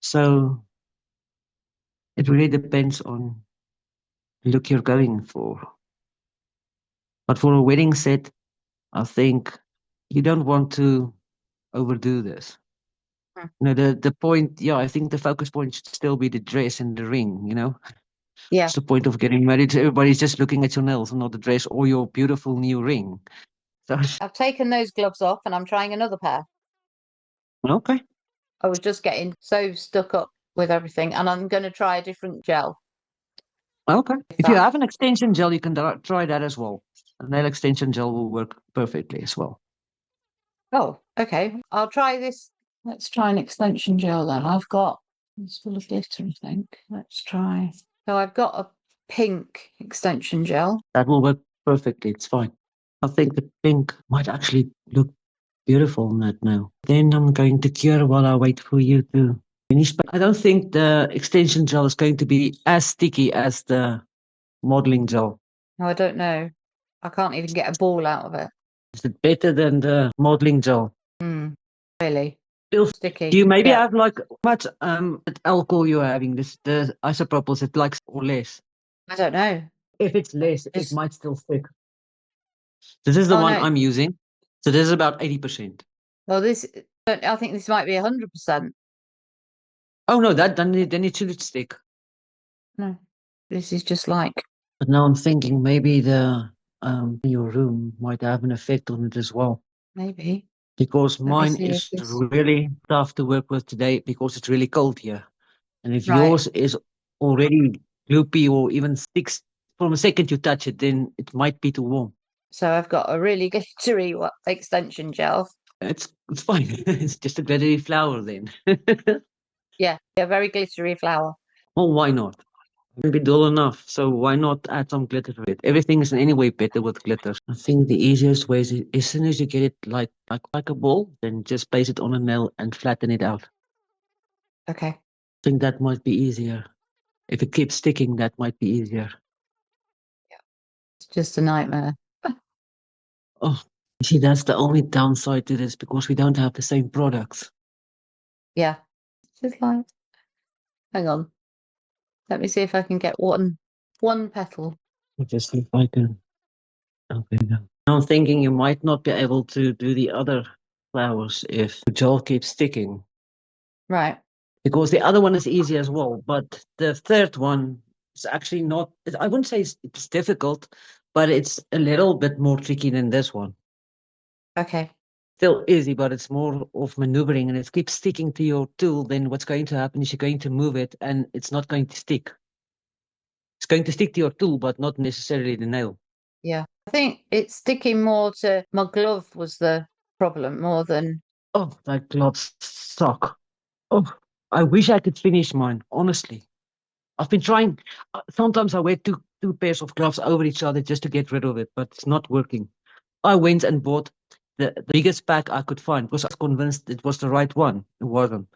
[SPEAKER 3] So it really depends on the look you're going for. But for a wedding set, I think you don't want to overdo this.
[SPEAKER 2] Hmm.
[SPEAKER 3] You know, the point, yeah, I think the focus point should still be the dress and the ring, you know?
[SPEAKER 2] Yeah.
[SPEAKER 3] It's the point of getting married. Everybody's just looking at your nails and not the dress or your beautiful new ring. So,
[SPEAKER 2] I've taken those gloves off and I'm trying another pair.
[SPEAKER 3] okay.
[SPEAKER 2] I was just getting so stuck up with everything, and I'm going to try a different gel.
[SPEAKER 3] Okay.
[SPEAKER 2] If
[SPEAKER 3] If you
[SPEAKER 2] that.
[SPEAKER 3] have an extension gel, you can try that as well. A nail extension gel will work perfectly as well.
[SPEAKER 2] Oh, okay. I'll try this. Let's try an extension gel then. I've got it's full of glitter, I think. Let's try. So I've got a pink extension gel.
[SPEAKER 3] That will work perfectly. It's fine. I think the pink might actually look beautiful on that now. Then I'm going to cure while I wait for you to finish. But I don't think the extension gel is going to be as sticky as the modeling gel.
[SPEAKER 2] No, I don't know. I can't even get a ball out of it.
[SPEAKER 3] Is it better than the modeling gel?
[SPEAKER 2] Really
[SPEAKER 3] Do
[SPEAKER 2] sticky.
[SPEAKER 3] you maybe
[SPEAKER 2] Yeah.
[SPEAKER 3] have like much alcohol you're having? This the isopropyl, is it like or less?
[SPEAKER 2] I don't know.
[SPEAKER 3] If it's less, it
[SPEAKER 2] Just
[SPEAKER 3] might still stick. This is the
[SPEAKER 2] oh
[SPEAKER 3] one
[SPEAKER 2] no.
[SPEAKER 3] I'm using. So this is about 80%.
[SPEAKER 2] Well, this I think this might be 100%.
[SPEAKER 3] Oh no, that then it should stick.
[SPEAKER 2] No, this is just like
[SPEAKER 3] But now I'm thinking maybe the your room might have an effect on it as well.
[SPEAKER 2] maybe.
[SPEAKER 3] Because
[SPEAKER 2] Let me
[SPEAKER 3] mine
[SPEAKER 2] see if
[SPEAKER 3] is
[SPEAKER 2] this
[SPEAKER 3] really tough to work with today because it's really cold here. And if
[SPEAKER 2] right.
[SPEAKER 3] yours is already gloopy or even sticks from the second you touch it, then it might be too warm.
[SPEAKER 2] So I've got a really glittery extension gel.
[SPEAKER 3] It's fine. It's just a glittery flower then.
[SPEAKER 2] Yeah, very glittery flower.
[SPEAKER 3] Well, why not? Can be dull enough, so why not add some glitter to it? Everything is in any way better with glitter. I think the easiest way is as soon as you get it like a ball, then just place it on a nail and flatten it out.
[SPEAKER 2] Okay.
[SPEAKER 3] I think that might be easier. If it keeps sticking, that might be easier.
[SPEAKER 2] It's just a nightmare.
[SPEAKER 3] Oh, see, that's the only downside to this because we don't have the same products.
[SPEAKER 2] Yeah. Just like, hang on. Let me see if I can get one petal.
[SPEAKER 3] I'll just see if I can. Okay, now I'm thinking you might not be able to do the other flowers if the gel keeps sticking.
[SPEAKER 2] Right.
[SPEAKER 3] Because the other one is easy as well, but the third one is actually not. I wouldn't say it's difficult, but it's a little bit more tricky than this one.
[SPEAKER 2] Okay.
[SPEAKER 3] Still easy, but it's more of maneuvering, and it keeps sticking to your tool. Then what's going to happen is you're going to move it, and it's not going to stick. It's going to stick to your tool, but not necessarily the nail.
[SPEAKER 2] Yeah. I think it's sticking more to my glove was the problem more than.
[SPEAKER 3] Oh, that gloves suck. Oh, I wish I could finish mine. Honestly, I've been trying. Sometimes I wear two pairs of gloves over each other just to get rid of it, but it's not working. I went and bought the biggest pack I could find because I was convinced it was the right one. It wasn't.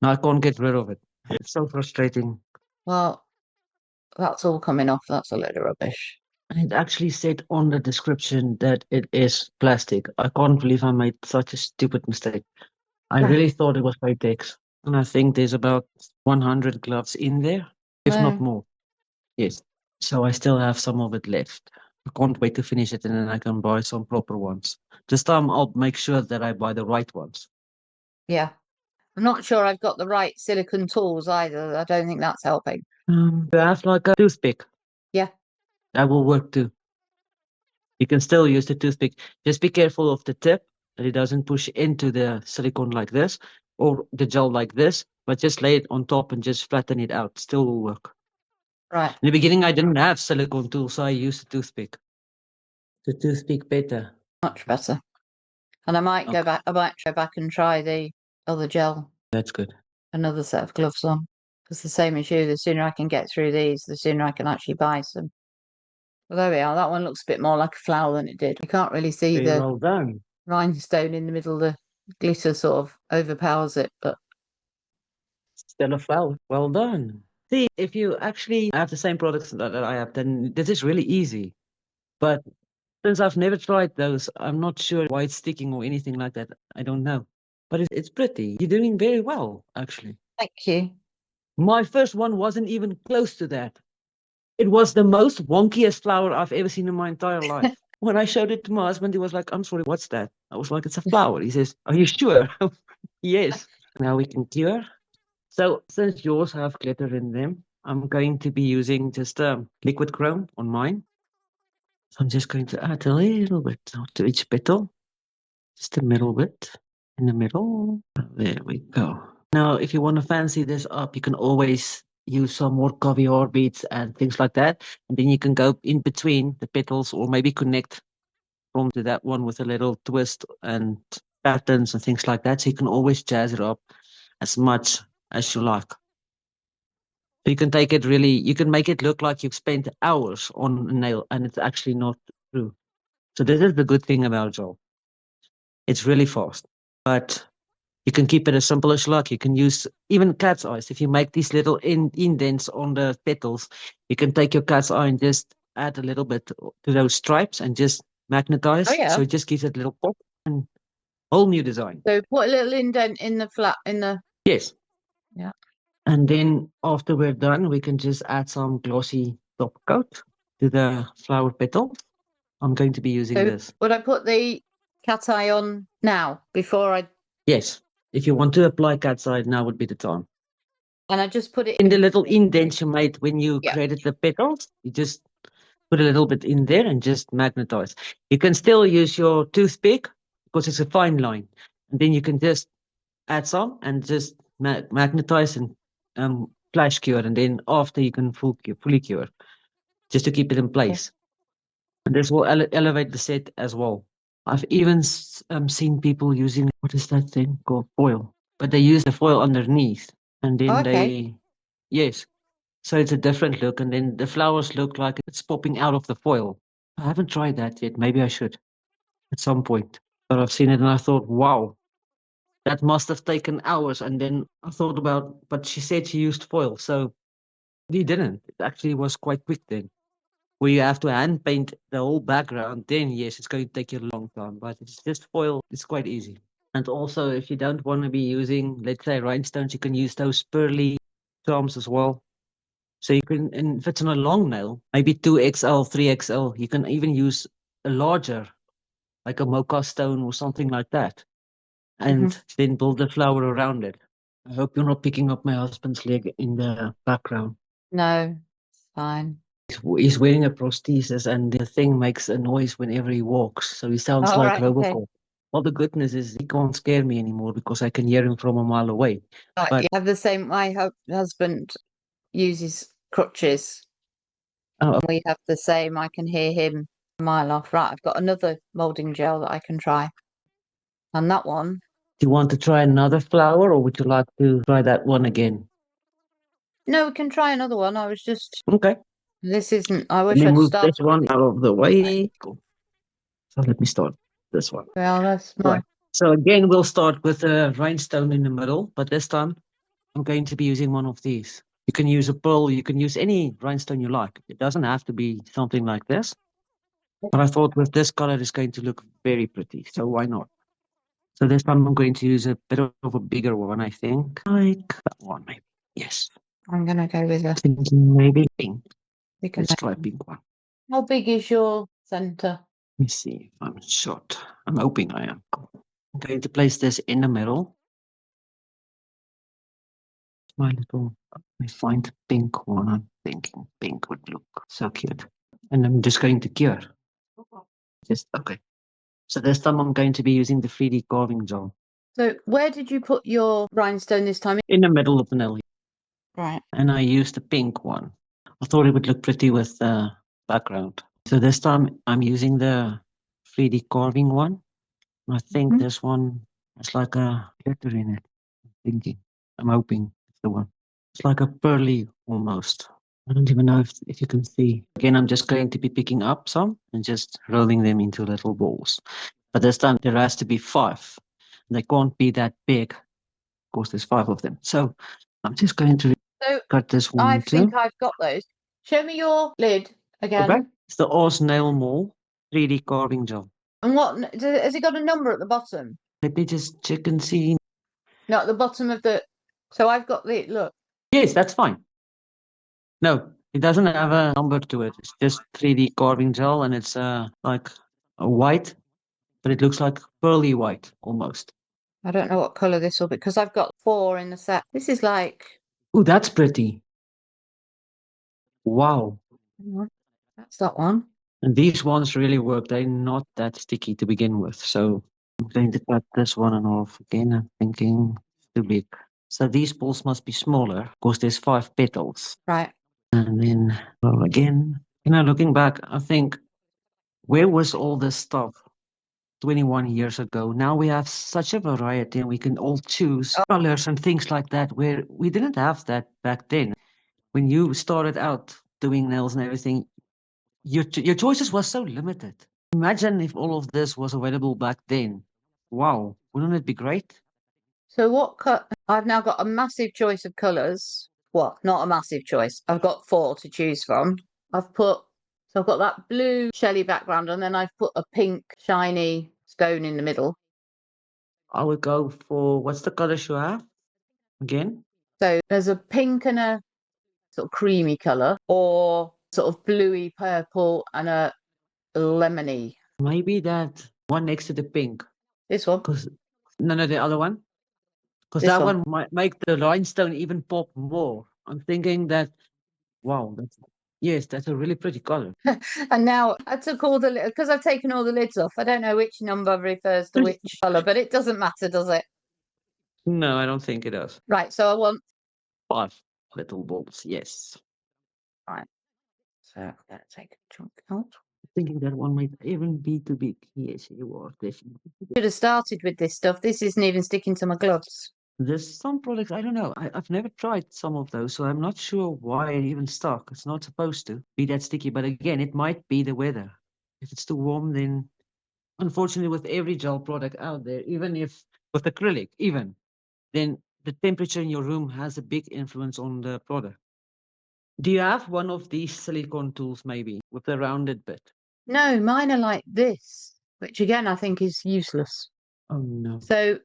[SPEAKER 3] Now I can't get rid of it. It's so frustrating.
[SPEAKER 2] Well, that's all coming off. That's a load of rubbish.
[SPEAKER 3] And it actually said on the description that it is plastic. I can't believe I made such a stupid mistake. I really thought it was latex. And I think there's about 100 gloves in there, if not
[SPEAKER 2] No.
[SPEAKER 3] more. Yes. So I still have some of it left. I can't wait to finish it and then I can buy some proper ones. This time I'll make sure that I buy the right ones.
[SPEAKER 2] Yeah. I'm not sure I've got the right silicone tools either. I don't think that's helping.
[SPEAKER 3] You have like a toothpick.
[SPEAKER 2] Yeah.
[SPEAKER 3] That will work too. You can still use the toothpick. Just be careful of the tip that it doesn't push into the silicone like this or the gel like this, but just lay it on top and just flatten it out. Still will work.
[SPEAKER 2] Right.
[SPEAKER 3] In the beginning, I didn't have silicone tools, so I used a toothpick. The toothpick better.
[SPEAKER 2] Much better. And I might go
[SPEAKER 3] Okay.
[SPEAKER 2] back. I might go back and try the other gel,
[SPEAKER 3] That's good.
[SPEAKER 2] another set of gloves on. Because the same as you, the sooner I can get through these, the sooner I can actually buy some. Well, there we are. That one looks a bit more like a flower than it did. You can't really see
[SPEAKER 3] Very
[SPEAKER 2] the
[SPEAKER 3] well done.
[SPEAKER 2] rhinestone in the middle. The glitter sort of overpowers it, but
[SPEAKER 3] Still a flower. Well done. See, if you actually have the same products that I have, then this is really easy. But since I've never tried those, I'm not sure why it's sticking or anything like that. I don't know. But it's pretty. You're doing very well, actually.
[SPEAKER 2] thank you.
[SPEAKER 3] My first one wasn't even close to that. It was the most wonkiest flower I've ever seen in my entire life. When I showed it to my husband, he was like, I'm sorry, what's that? I was like, it's a flower. He says, are you sure? Yes. Now we can cure. So since yours have glitter in them, I'm going to be using just liquid chrome on mine. So I'm just going to add a little bit to each petal. Just a middle bit in the middle. There we go. Now, if you want to fancy this up, you can always use some more caviar beads and things like that. And then you can go in between the petals or maybe connect from to that one with a little twist and patterns and things like that. So you can always jazz it up as much as you like. So you can take it really, you can make it look like you've spent hours on a nail and it's actually not true. So this is the good thing about gel. It's really fast, but you can keep it as simple as you like. You can use even cat's eyes. If you make these little indents on the petals, you can take your cat's eye and just add a little bit to those stripes and just magnetize.
[SPEAKER 2] Oh, yeah.
[SPEAKER 3] So it just gives it a little pop and whole new design.
[SPEAKER 2] So put a little indent in the flat in the.
[SPEAKER 3] Yes.
[SPEAKER 2] Yeah.
[SPEAKER 3] And then after we're done, we can just add some glossy top coat to the flower petal. I'm going to be using
[SPEAKER 2] So
[SPEAKER 3] this.
[SPEAKER 2] would I put the cat eye on now before I?
[SPEAKER 3] Yes. If you want to apply cat's eye, now would be the time.
[SPEAKER 2] And I just put it
[SPEAKER 3] In the little indents you made when you
[SPEAKER 2] Yeah.
[SPEAKER 3] created the petals, you just put a little bit in there and just magnetize. You can still use your toothpick because it's a fine line. And then you can just add some and just magnetize and flash cure. And then after you can fully cure just to keep it in place. And this will elevate the set as well. I've even seen people using, what is that thing called? Foil. But they use the foil underneath. And then
[SPEAKER 2] Okay.
[SPEAKER 3] yes. So it's a different look, and then the flowers look like it's popping out of the foil. I haven't tried that yet. Maybe I should at some point. But I've seen it and I thought, wow, that must have taken hours. And then I thought about, but she said she used foil, so he didn't. It actually was quite quick then. Where you have to hand paint the whole background, then yes, it's going to take you a long time. But it's just foil, it's quite easy. And also, if you don't want to be using, let's say, rhinestones, you can use those pearly charms as well. So you can, and if it's on a long nail, maybe 2XL, 3XL, you can even use a larger, like a mocha stone or something like that, and then build a flower around it. I hope you're not picking up my husband's leg in the background.
[SPEAKER 2] No, it's fine.
[SPEAKER 3] He's wearing a prosthesis, and the thing makes a noise whenever he walks, so he sounds
[SPEAKER 2] Oh,
[SPEAKER 3] like
[SPEAKER 2] right, okay.
[SPEAKER 3] Robocop. Well, the goodness is he can't scare me anymore because I can hear him from a mile away.
[SPEAKER 2] You have the same. My husband uses crutches.
[SPEAKER 3] Oh,
[SPEAKER 2] We have the same. I can hear him a mile off. Right, I've got another moulding gel that I can try. And that one.
[SPEAKER 3] do you want to try another flower, or would you like to try that one again?
[SPEAKER 2] No, we can try another one. I was just.
[SPEAKER 3] Okay.
[SPEAKER 2] This isn't. I
[SPEAKER 3] Let
[SPEAKER 2] wish
[SPEAKER 3] me
[SPEAKER 2] I'd
[SPEAKER 3] move
[SPEAKER 2] started.
[SPEAKER 3] this one out of the way. Cool. So let me start this one.
[SPEAKER 2] Well, that's my.
[SPEAKER 3] Right. So again, we'll start with a rhinestone in the middle, but this time I'm going to be using one of these. You can use a pearl, you can use any rhinestone you like. It doesn't have to be something like this. But I thought with this color, it's going to look very pretty. So why not? So this time I'm going to use a bit of a bigger one, I think. Like that one, maybe. Yes.
[SPEAKER 2] I'm gonna go with a.
[SPEAKER 3] Thinking maybe pink.
[SPEAKER 2] Because
[SPEAKER 3] Let's try pink one.
[SPEAKER 2] how big is your center?
[SPEAKER 3] Let me see if I'm short. I'm hoping I am. I'm going to place this in the middle. My little, I find a pink one. I'm thinking pink would look so cute. And I'm just going to cure. Just, okay. So this time I'm going to be using the 3D carving gel.
[SPEAKER 2] So where did you put your rhinestone this time?
[SPEAKER 3] In the middle of the nail.
[SPEAKER 2] Right.
[SPEAKER 3] And I used the pink one. I thought it would look pretty with the background. So this time I'm using the 3D carving one. I think this one has like a glitter in it. I'm thinking. I'm hoping it's the one. It's like a pearly almost. I don't even know if you can see. Again, I'm just going to be picking up some and just rolling them into little balls. But this time there has to be 5. They can't be that big. Of course, there's 5 of them. So I'm just going to cut this one
[SPEAKER 2] I
[SPEAKER 3] too.
[SPEAKER 2] think I've got those. Show me your lid again.
[SPEAKER 3] Okay. It's the Oz Nail Mall 3D carving gel.
[SPEAKER 2] And what has it got a number at the bottom?
[SPEAKER 3] Let me just check and see.
[SPEAKER 2] No, at the bottom of the. So I've got the look.
[SPEAKER 3] Yes, that's fine. No, it doesn't have a number to it. It's just 3D carving gel, and it's like a white, but it looks like pearly white almost.
[SPEAKER 2] I don't know what color this will be because I've got 4 in the set. This is like.
[SPEAKER 3] Oh, that's pretty. Wow.
[SPEAKER 2] That's that one.
[SPEAKER 3] And these ones really work. They're not that sticky to begin with. So I'm going to cut this one and off again. I'm thinking it's too big. So these balls must be smaller because there's 5 petals.
[SPEAKER 2] Right.
[SPEAKER 3] And then, well, again, looking back, I think, where was all this stuff 21 years ago? Now we have such a variety and we can all choose colors and things like that, where we didn't have that back then. When you started out doing nails and everything, your choices were so limited. Imagine if all of this was available back then. Wow, wouldn't it be great?
[SPEAKER 2] So what cut? I've now got a massive choice of colors. What? Not a massive choice. I've got 4 to choose from. I've got that blue Shelly background, and then I've put a pink shiny stone in the middle.
[SPEAKER 3] I would go for, what's the colors you have again?
[SPEAKER 2] So there's a pink and a sort of creamy color, or sort of bluey purple and a lemony.
[SPEAKER 3] Maybe that one next to the pink.
[SPEAKER 2] This one.
[SPEAKER 3] No, the other one. Because that one might make the rhinestone even pop more. I'm thinking that, wow, that's a really pretty color.
[SPEAKER 2] And now I took all the, because I've taken all the lids off. I don't know which number refers to which color, but it doesn't matter, does it?
[SPEAKER 3] No, I don't think it does.
[SPEAKER 2] Right. So I want
[SPEAKER 3] 5 little balls, yes.
[SPEAKER 2] Right. So I'm going to take a chunk out.
[SPEAKER 3] Thinking that one might even be too big. Yes, you are definitely.
[SPEAKER 2] Should have started with this stuff. This isn't even sticking to my gloves.
[SPEAKER 3] There's some products, I don't know. I've never tried some of those, so I'm not sure why it even stuck. It's not supposed to be that sticky, but again, it might be the weather. If it's too warm, then unfortunately, with every gel product out there, even if with acrylic, even, then the temperature in your room has a big influence on the product. Do you have one of these silicone tools, maybe, with a rounded bit?
[SPEAKER 2] No, mine are like this, which again I think is useless.
[SPEAKER 3] Oh, no.
[SPEAKER 2] So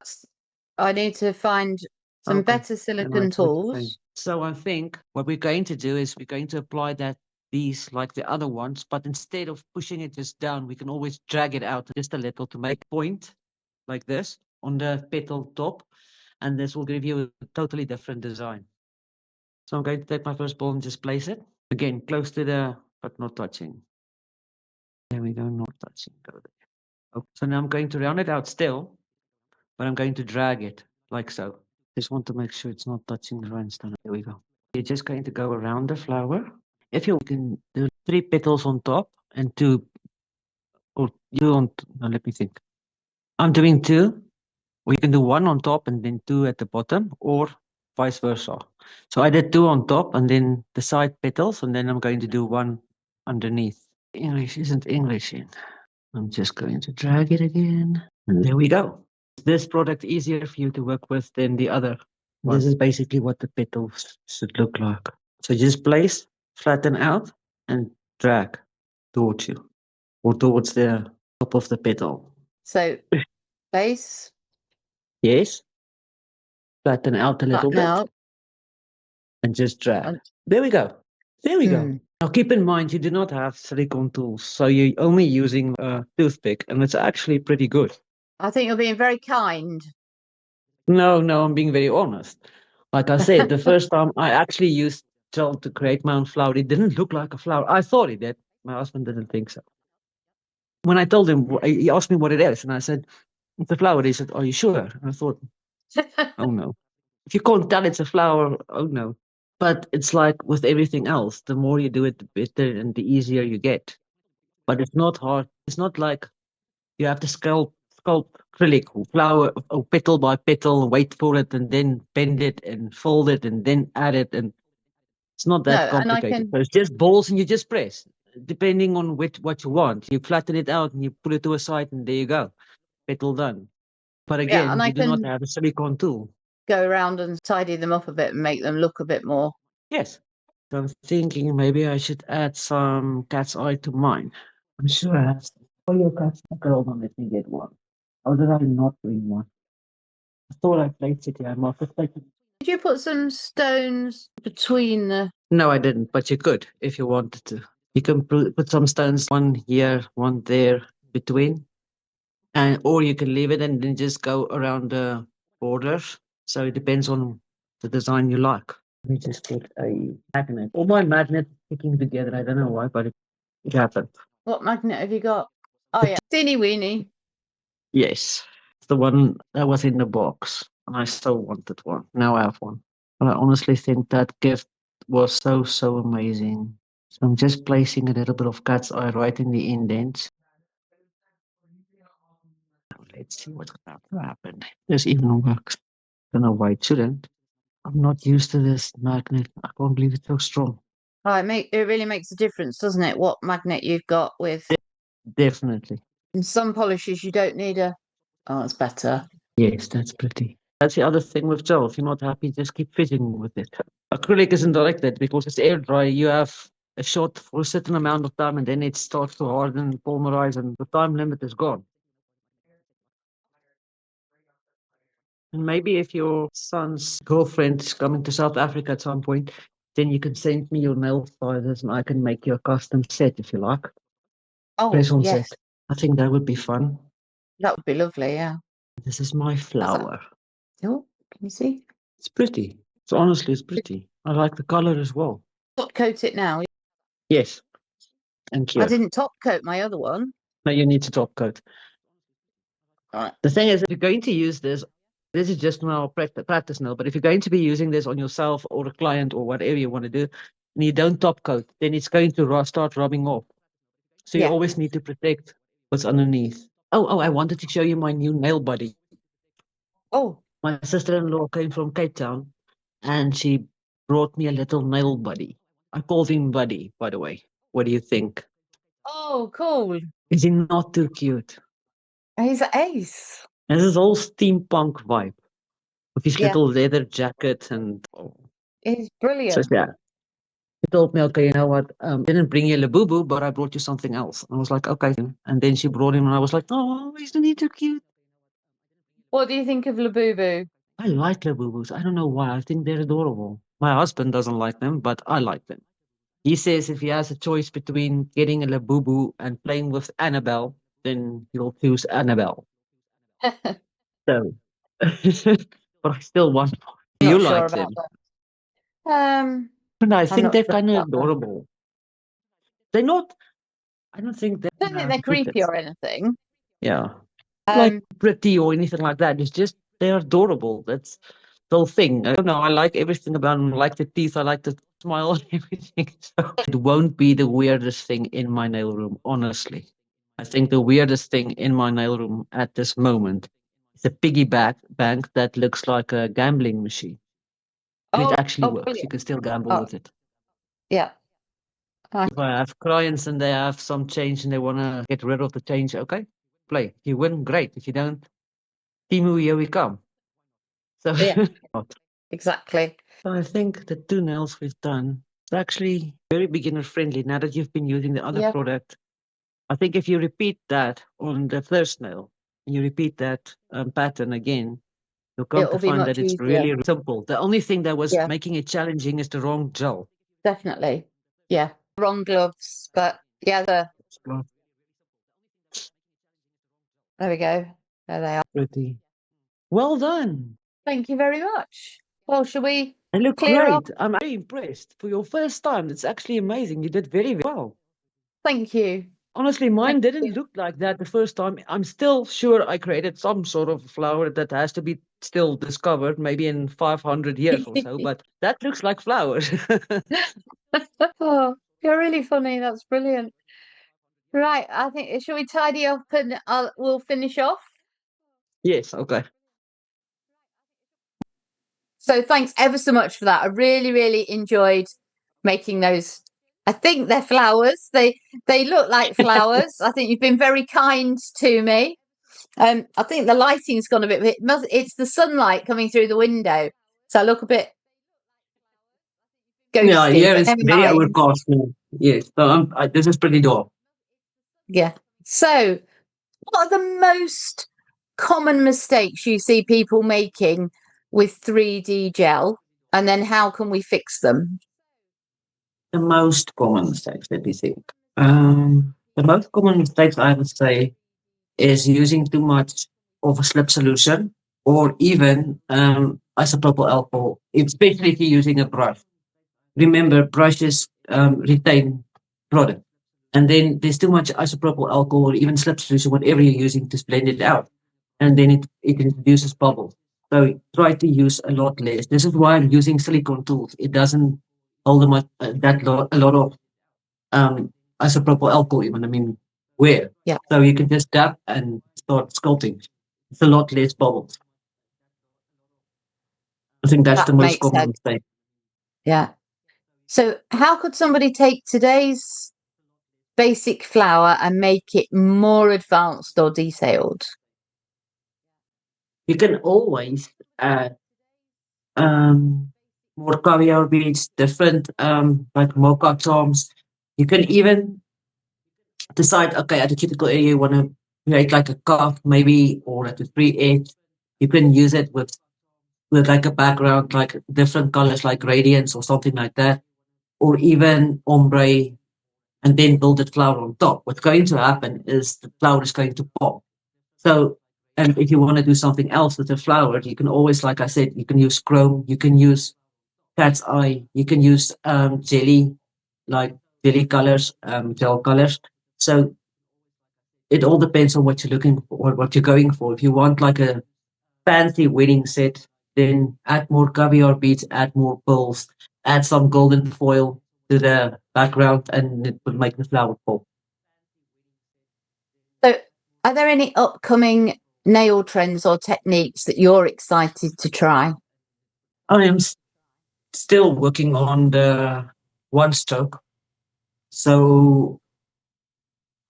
[SPEAKER 2] I need to find some
[SPEAKER 3] Okay,
[SPEAKER 2] better
[SPEAKER 3] then I
[SPEAKER 2] silicone
[SPEAKER 3] totally think.
[SPEAKER 2] tools.
[SPEAKER 3] So I think what we're going to do is we're going to apply these like the other ones, but instead of pushing it just down, we can always drag it out just a little to make a point like this on the petal top, and this will give you a totally different design. So I'm going to take my first ball and just place it again close to the, but not touching. There we go, not touching. Go there. Okay. So now I'm going to round it out still, but I'm going to drag it like so. Just want to make sure it's not touching the rhinestone. There we go. You're just going to go around the flower. If you can do 3 petals on top and 2, or you don't, no, let me think. I'm doing 2, or you can do 1 on top and then 2 at the bottom, or vice versa. So I did 2 on top and then the side petals, and then I'm going to do 1 underneath. English isn't English in. I'm just going to drag it again. And there we go. This product easier for you to work with than the other. This is basically what the petals should look like. So just place, flatten out, and drag towards you or towards the top of the petal.
[SPEAKER 2] So base,
[SPEAKER 3] Yes. Flatten out a little
[SPEAKER 2] flatten
[SPEAKER 3] bit
[SPEAKER 2] out.
[SPEAKER 3] and just drag.
[SPEAKER 2] And,
[SPEAKER 3] There we go. There we go.
[SPEAKER 2] Hmm.
[SPEAKER 3] Now keep in mind you do not have silicone tools, so you're only using a toothpick, and it's actually pretty good.
[SPEAKER 2] I think you're being very kind.
[SPEAKER 3] No, I'm being very honest. Like I said, the first time I actually used gel to create my own flower, it didn't look like a flower. I thought it did. My husband didn't think so. When I told him, he asked me what it is, and I said, it's a flower. He said, are you sure? And I thought, oh no. If you can't tell it's a flower, oh no. But it's like with everything else, the more you do it, the better and the easier you get. But it's not hard. It's not like you have to sculpt acrylic or flower or petal by petal, wait for it and then bend it and fold it and then add it. And it's not
[SPEAKER 2] No,
[SPEAKER 3] that
[SPEAKER 2] and I
[SPEAKER 3] complicated.
[SPEAKER 2] can.
[SPEAKER 3] So it's just balls and you just press. Depending on what you want. You flatten it out and you put it to a side and there you go. Petal done. But
[SPEAKER 2] Yeah, and
[SPEAKER 3] again,
[SPEAKER 2] I
[SPEAKER 3] you do not
[SPEAKER 2] can
[SPEAKER 3] have a silicone tool.
[SPEAKER 2] go around and tidy them up a bit and make them look a bit more.
[SPEAKER 3] Yes. So I'm thinking maybe I should add some cat's eye to mine. I'm sure I have some. Oh, your cat's okay, hold on, let me get one. How did I not bring one? I thought I placed it here. I must have taken.
[SPEAKER 2] Did you put some stones between the?
[SPEAKER 3] No, I didn't, but you could if you wanted to. You can put some stones, one here, one there, between, and or you can leave it and then just go around the borders. So it depends on the design you like. Let me just put a magnet. All my magnets sticking together. I don't know why, but it happened.
[SPEAKER 2] What magnet have you got? Oh yeah, teeny weeny.
[SPEAKER 3] Yes, it's the one that was in the box, and I so wanted one. Now I have one. But I honestly think that gift was so amazing. So I'm just placing a little bit of cat's eye right in the indents. Let's see what's about to happen. This even works. Don't know why it shouldn't. I'm not used to this magnet. I can't believe it's so strong.
[SPEAKER 2] Oh, it really makes a difference, doesn't it? What magnet you've got with.
[SPEAKER 3] Definitely.
[SPEAKER 2] In some polishes, you don't need a. Oh, it's better.
[SPEAKER 3] Yes, that's pretty. That's the other thing with gel. If you're not happy, just keep fiddling with it. Acrylic isn't like that because it's air dry. You have a shot for a certain amount of time and then it starts to harden, polymerize, and the time limit is gone. And maybe if your son's girlfriend is coming to South Africa at some point, then you can send me your nail sizes and I can make you a custom set if you like.
[SPEAKER 2] Oh,
[SPEAKER 3] Press-on
[SPEAKER 2] yes,
[SPEAKER 3] set. I think that would be fun.
[SPEAKER 2] that would be lovely. Yeah.
[SPEAKER 3] This is my flower.
[SPEAKER 2] Oh, can you see?
[SPEAKER 3] It's pretty. So honestly, it's pretty. I like the color as well.
[SPEAKER 2] Top coat it now.
[SPEAKER 3] Yes. And
[SPEAKER 2] I
[SPEAKER 3] clear.
[SPEAKER 2] didn't top coat my other one.
[SPEAKER 3] No, you need to top coat.
[SPEAKER 2] All right.
[SPEAKER 3] The thing is, if you're going to use this, this is just now practice now, but if you're going to be using this on yourself or a client or whatever you want to do, and you don't top coat, then it's going to start rubbing off. So you
[SPEAKER 2] Yeah.
[SPEAKER 3] always need to protect what's underneath. Oh, I wanted to show you my new nail body.
[SPEAKER 2] Oh,
[SPEAKER 3] My sister-in-law came from Cape Town, and she brought me a little nail buddy. I called him Buddy, by the way. What do you think?
[SPEAKER 2] Oh, cool.
[SPEAKER 3] Is he not too cute?
[SPEAKER 2] He's an ace.
[SPEAKER 3] There's this whole steampunk vibe with his
[SPEAKER 2] Yeah.
[SPEAKER 3] little leather jacket and
[SPEAKER 2] He's
[SPEAKER 3] so
[SPEAKER 2] brilliant.
[SPEAKER 3] yeah. He told me, okay, you know what? Didn't bring you Labubu, but I brought you something else. I was like, okay. And then she brought him, and I was like, oh, isn't he too cute?
[SPEAKER 2] What do you think of Labubu?
[SPEAKER 3] I like Labubus. I don't know why. I think they're adorable. My husband doesn't like them, but I like them. He says if he has a choice between getting a Labubu and playing with Annabelle, then he'll choose Annabelle. So, but I still want more. Do you
[SPEAKER 2] Not sure
[SPEAKER 3] like
[SPEAKER 2] about
[SPEAKER 3] them?
[SPEAKER 2] that.
[SPEAKER 3] And I
[SPEAKER 2] I'm
[SPEAKER 3] think
[SPEAKER 2] not
[SPEAKER 3] they're
[SPEAKER 2] sure
[SPEAKER 3] kind of
[SPEAKER 2] about that.
[SPEAKER 3] adorable. They're not. I don't think they're.
[SPEAKER 2] I don't think they're creepy or anything.
[SPEAKER 3] Yeah, like
[SPEAKER 2] Um,
[SPEAKER 3] pretty or anything like that. It's just they're adorable. That's the whole thing. I don't know. I like everything about them. I like the teeth. I like the smile and everything. So it won't be the weirdest thing in my nail room, honestly. I think the weirdest thing in my nail room at this moment is a bank that looks like a gambling machine. And it actually works.
[SPEAKER 2] brilliant.
[SPEAKER 3] You can still gamble
[SPEAKER 2] Oh,
[SPEAKER 3] with it.
[SPEAKER 2] yeah.
[SPEAKER 3] If I have clients and they have some change and they want to get rid of the change, okay, play. If you win, great. If you don't, Timu, here we come. So,
[SPEAKER 2] Yeah. Exactly.
[SPEAKER 3] so I think the two nails we've done is actually very beginner friendly now that you've been using the other
[SPEAKER 2] Yeah.
[SPEAKER 3] product. I think if you repeat that on the first nail and you repeat that pattern again, you'll come
[SPEAKER 2] It'll
[SPEAKER 3] to
[SPEAKER 2] be
[SPEAKER 3] find
[SPEAKER 2] much
[SPEAKER 3] that it's
[SPEAKER 2] easier.
[SPEAKER 3] really simple. The only thing that was
[SPEAKER 2] Yeah,
[SPEAKER 3] making it challenging is the wrong gel.
[SPEAKER 2] definitely. Yeah. Wrong gloves, but yeah, there we go. There they are.
[SPEAKER 3] Pretty well done.
[SPEAKER 2] Thank you very much. Well, shall we
[SPEAKER 3] They look
[SPEAKER 2] clear up?
[SPEAKER 3] great. I'm very impressed. For your first time, it's actually amazing. You did very well.
[SPEAKER 2] Thank you.
[SPEAKER 3] Honestly, mine
[SPEAKER 2] Thank
[SPEAKER 3] didn't
[SPEAKER 2] you.
[SPEAKER 3] look like that the first time. I'm still sure I created some sort of flower that has to be still discovered, maybe in 500 years or so, but that looks like flowers.
[SPEAKER 2] Oh, you're really funny. That's brilliant. Right, I think shall we tidy up and we'll finish off?
[SPEAKER 3] Yes, okay.
[SPEAKER 2] So thanks ever so much for that. I really, really enjoyed making those. I think they're flowers. They look like flowers. I think you've been very kind to me. I think the lighting's gone a bit. It's the sunlight coming through the window, so I look a bit ghosty.
[SPEAKER 3] Yeah, yeah,
[SPEAKER 2] But
[SPEAKER 3] it's
[SPEAKER 2] never
[SPEAKER 3] very
[SPEAKER 2] mind.
[SPEAKER 3] overcast now. Yes, so this is pretty dull.
[SPEAKER 2] Yeah. So, what are the most common mistakes you see people making with 3D gel, and then how can we fix them?
[SPEAKER 3] The most common mistakes, let me think. The most common mistakes I would say is using too much of a slip solution or even isopropyl alcohol, especially if you're using a brush. Remember, brushes retain product. And then there's too much isopropyl alcohol or even slip solution, whatever you're using to blend it out. And then it introduces bubbles. So try to use a lot less. This is why I'm using silicone tools. It doesn't hold them a lot of isopropyl alcohol even. I mean, where?
[SPEAKER 2] Yeah.
[SPEAKER 3] So you can just dab and start sculpting. It's a lot less bubbles. I think that's
[SPEAKER 2] That
[SPEAKER 3] the most
[SPEAKER 2] makes
[SPEAKER 3] common
[SPEAKER 2] sense.
[SPEAKER 3] mistake.
[SPEAKER 2] Yeah. So, how could somebody take today's basic flower and make it more advanced or detailed?
[SPEAKER 3] You can always add more caviar beads, different like mocha charms. You can even decide, okay, at the cuticle area you want to create like a cuff maybe or at the free edge. You can use it with like a background, like different colors like radiance or something like that, or even ombre, and then build that flower on top. What's going to happen is the flower is going to pop. So, and if you want to do something else with the flower, you can always, like I said, you can use chrome, you can use cat's eye, you can use jelly, like jelly colors, gel colors. So it all depends on what you're looking for, what you're going for. If you want like a fancy wedding set, then add more caviar beads, add more pearls, add some golden foil to the background, and it will make the flower pop.
[SPEAKER 2] So, are there any upcoming nail trends or techniques that you're excited to try?
[SPEAKER 3] I am still working on the one stroke. So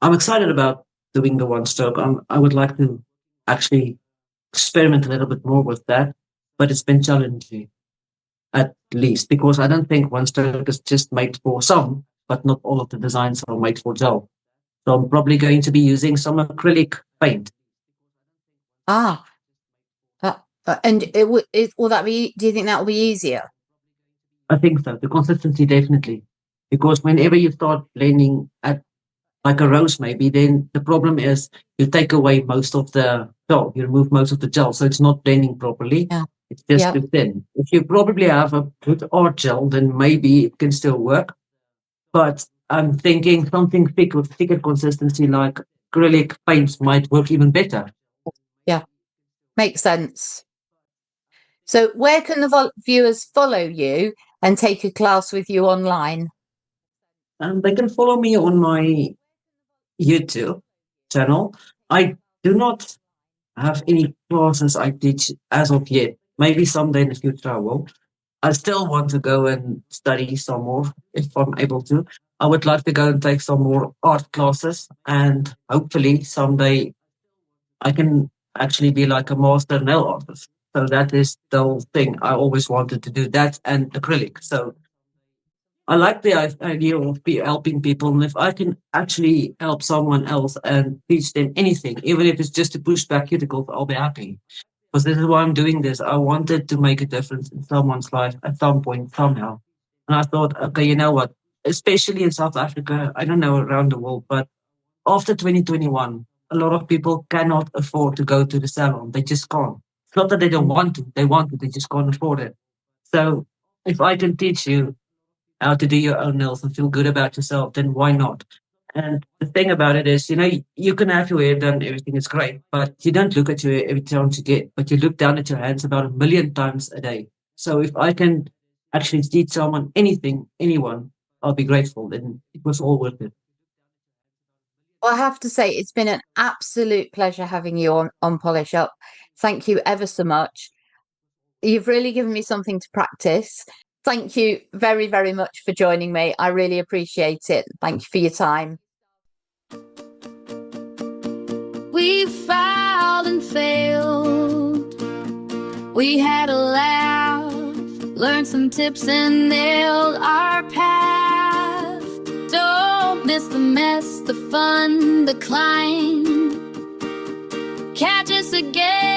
[SPEAKER 3] I'm excited about doing the one stroke. I would like to actually experiment a little bit more with that, but it's been challenging at least because I don't think one stroke is just made for some, but not all of the designs are made for gel. So I'm probably going to be using some acrylic paint.
[SPEAKER 2] Ah, and will that be? Do you think that will be easier?
[SPEAKER 3] I think so. The consistency definitely, because whenever you start blending at like a rose, maybe then the problem is you take away most of the gel, you remove most of the gel, so it's not blending properly.
[SPEAKER 2] Yeah.
[SPEAKER 3] It's just
[SPEAKER 2] Yeah.
[SPEAKER 3] too thin. If you probably have a good art gel, then maybe it can still work. But I'm thinking something thick with thicker consistency like acrylic paints might work even better.
[SPEAKER 2] Yeah, makes sense. So where can the viewers follow you and take a class with you online?
[SPEAKER 3] And they can follow me on my YouTube channel. I do not have any classes I teach as of yet. Maybe someday in the future I will. I still want to go and study some more if I'm able to. I would like to go and take some more art classes, and hopefully someday I can actually be like a master nail artist. So that is the whole thing. I always wanted to do that and acrylic. So I like the idea of helping people. And if I can actually help someone else and teach them anything, even if it's just to push back cuticles, I'll be happy. Because this is why I'm doing this. I wanted to make a difference in someone's life at some point, somehow. And I thought, okay, you know what? Especially in South Africa, I don't know around the world, but after 2021, a lot of people cannot afford to go to the salon. They just can't. It's not that they don't want to, they want to, they just can't afford it. So if I can teach you how to do your own nails and feel good about yourself, then why not? And the thing about it is, you can have your hair done, everything is great, but you don't look at your hair every chance you get, but you look down at your hands about 1 million times a day. So if I can actually teach someone anything, anyone, I'll be grateful. Then it was all worth it.
[SPEAKER 2] Well, I have to say, it's been an absolute pleasure having you on Polish Up. Thank you ever so much. You've really given me something to practice. Thank you very, very much for joining me. I really appreciate it. Thank you for your time.
[SPEAKER 1] We filed and failed. We had a laugh, learned some tips and nailed our path. Don't miss the mess, the fun, the climb. Catch us again.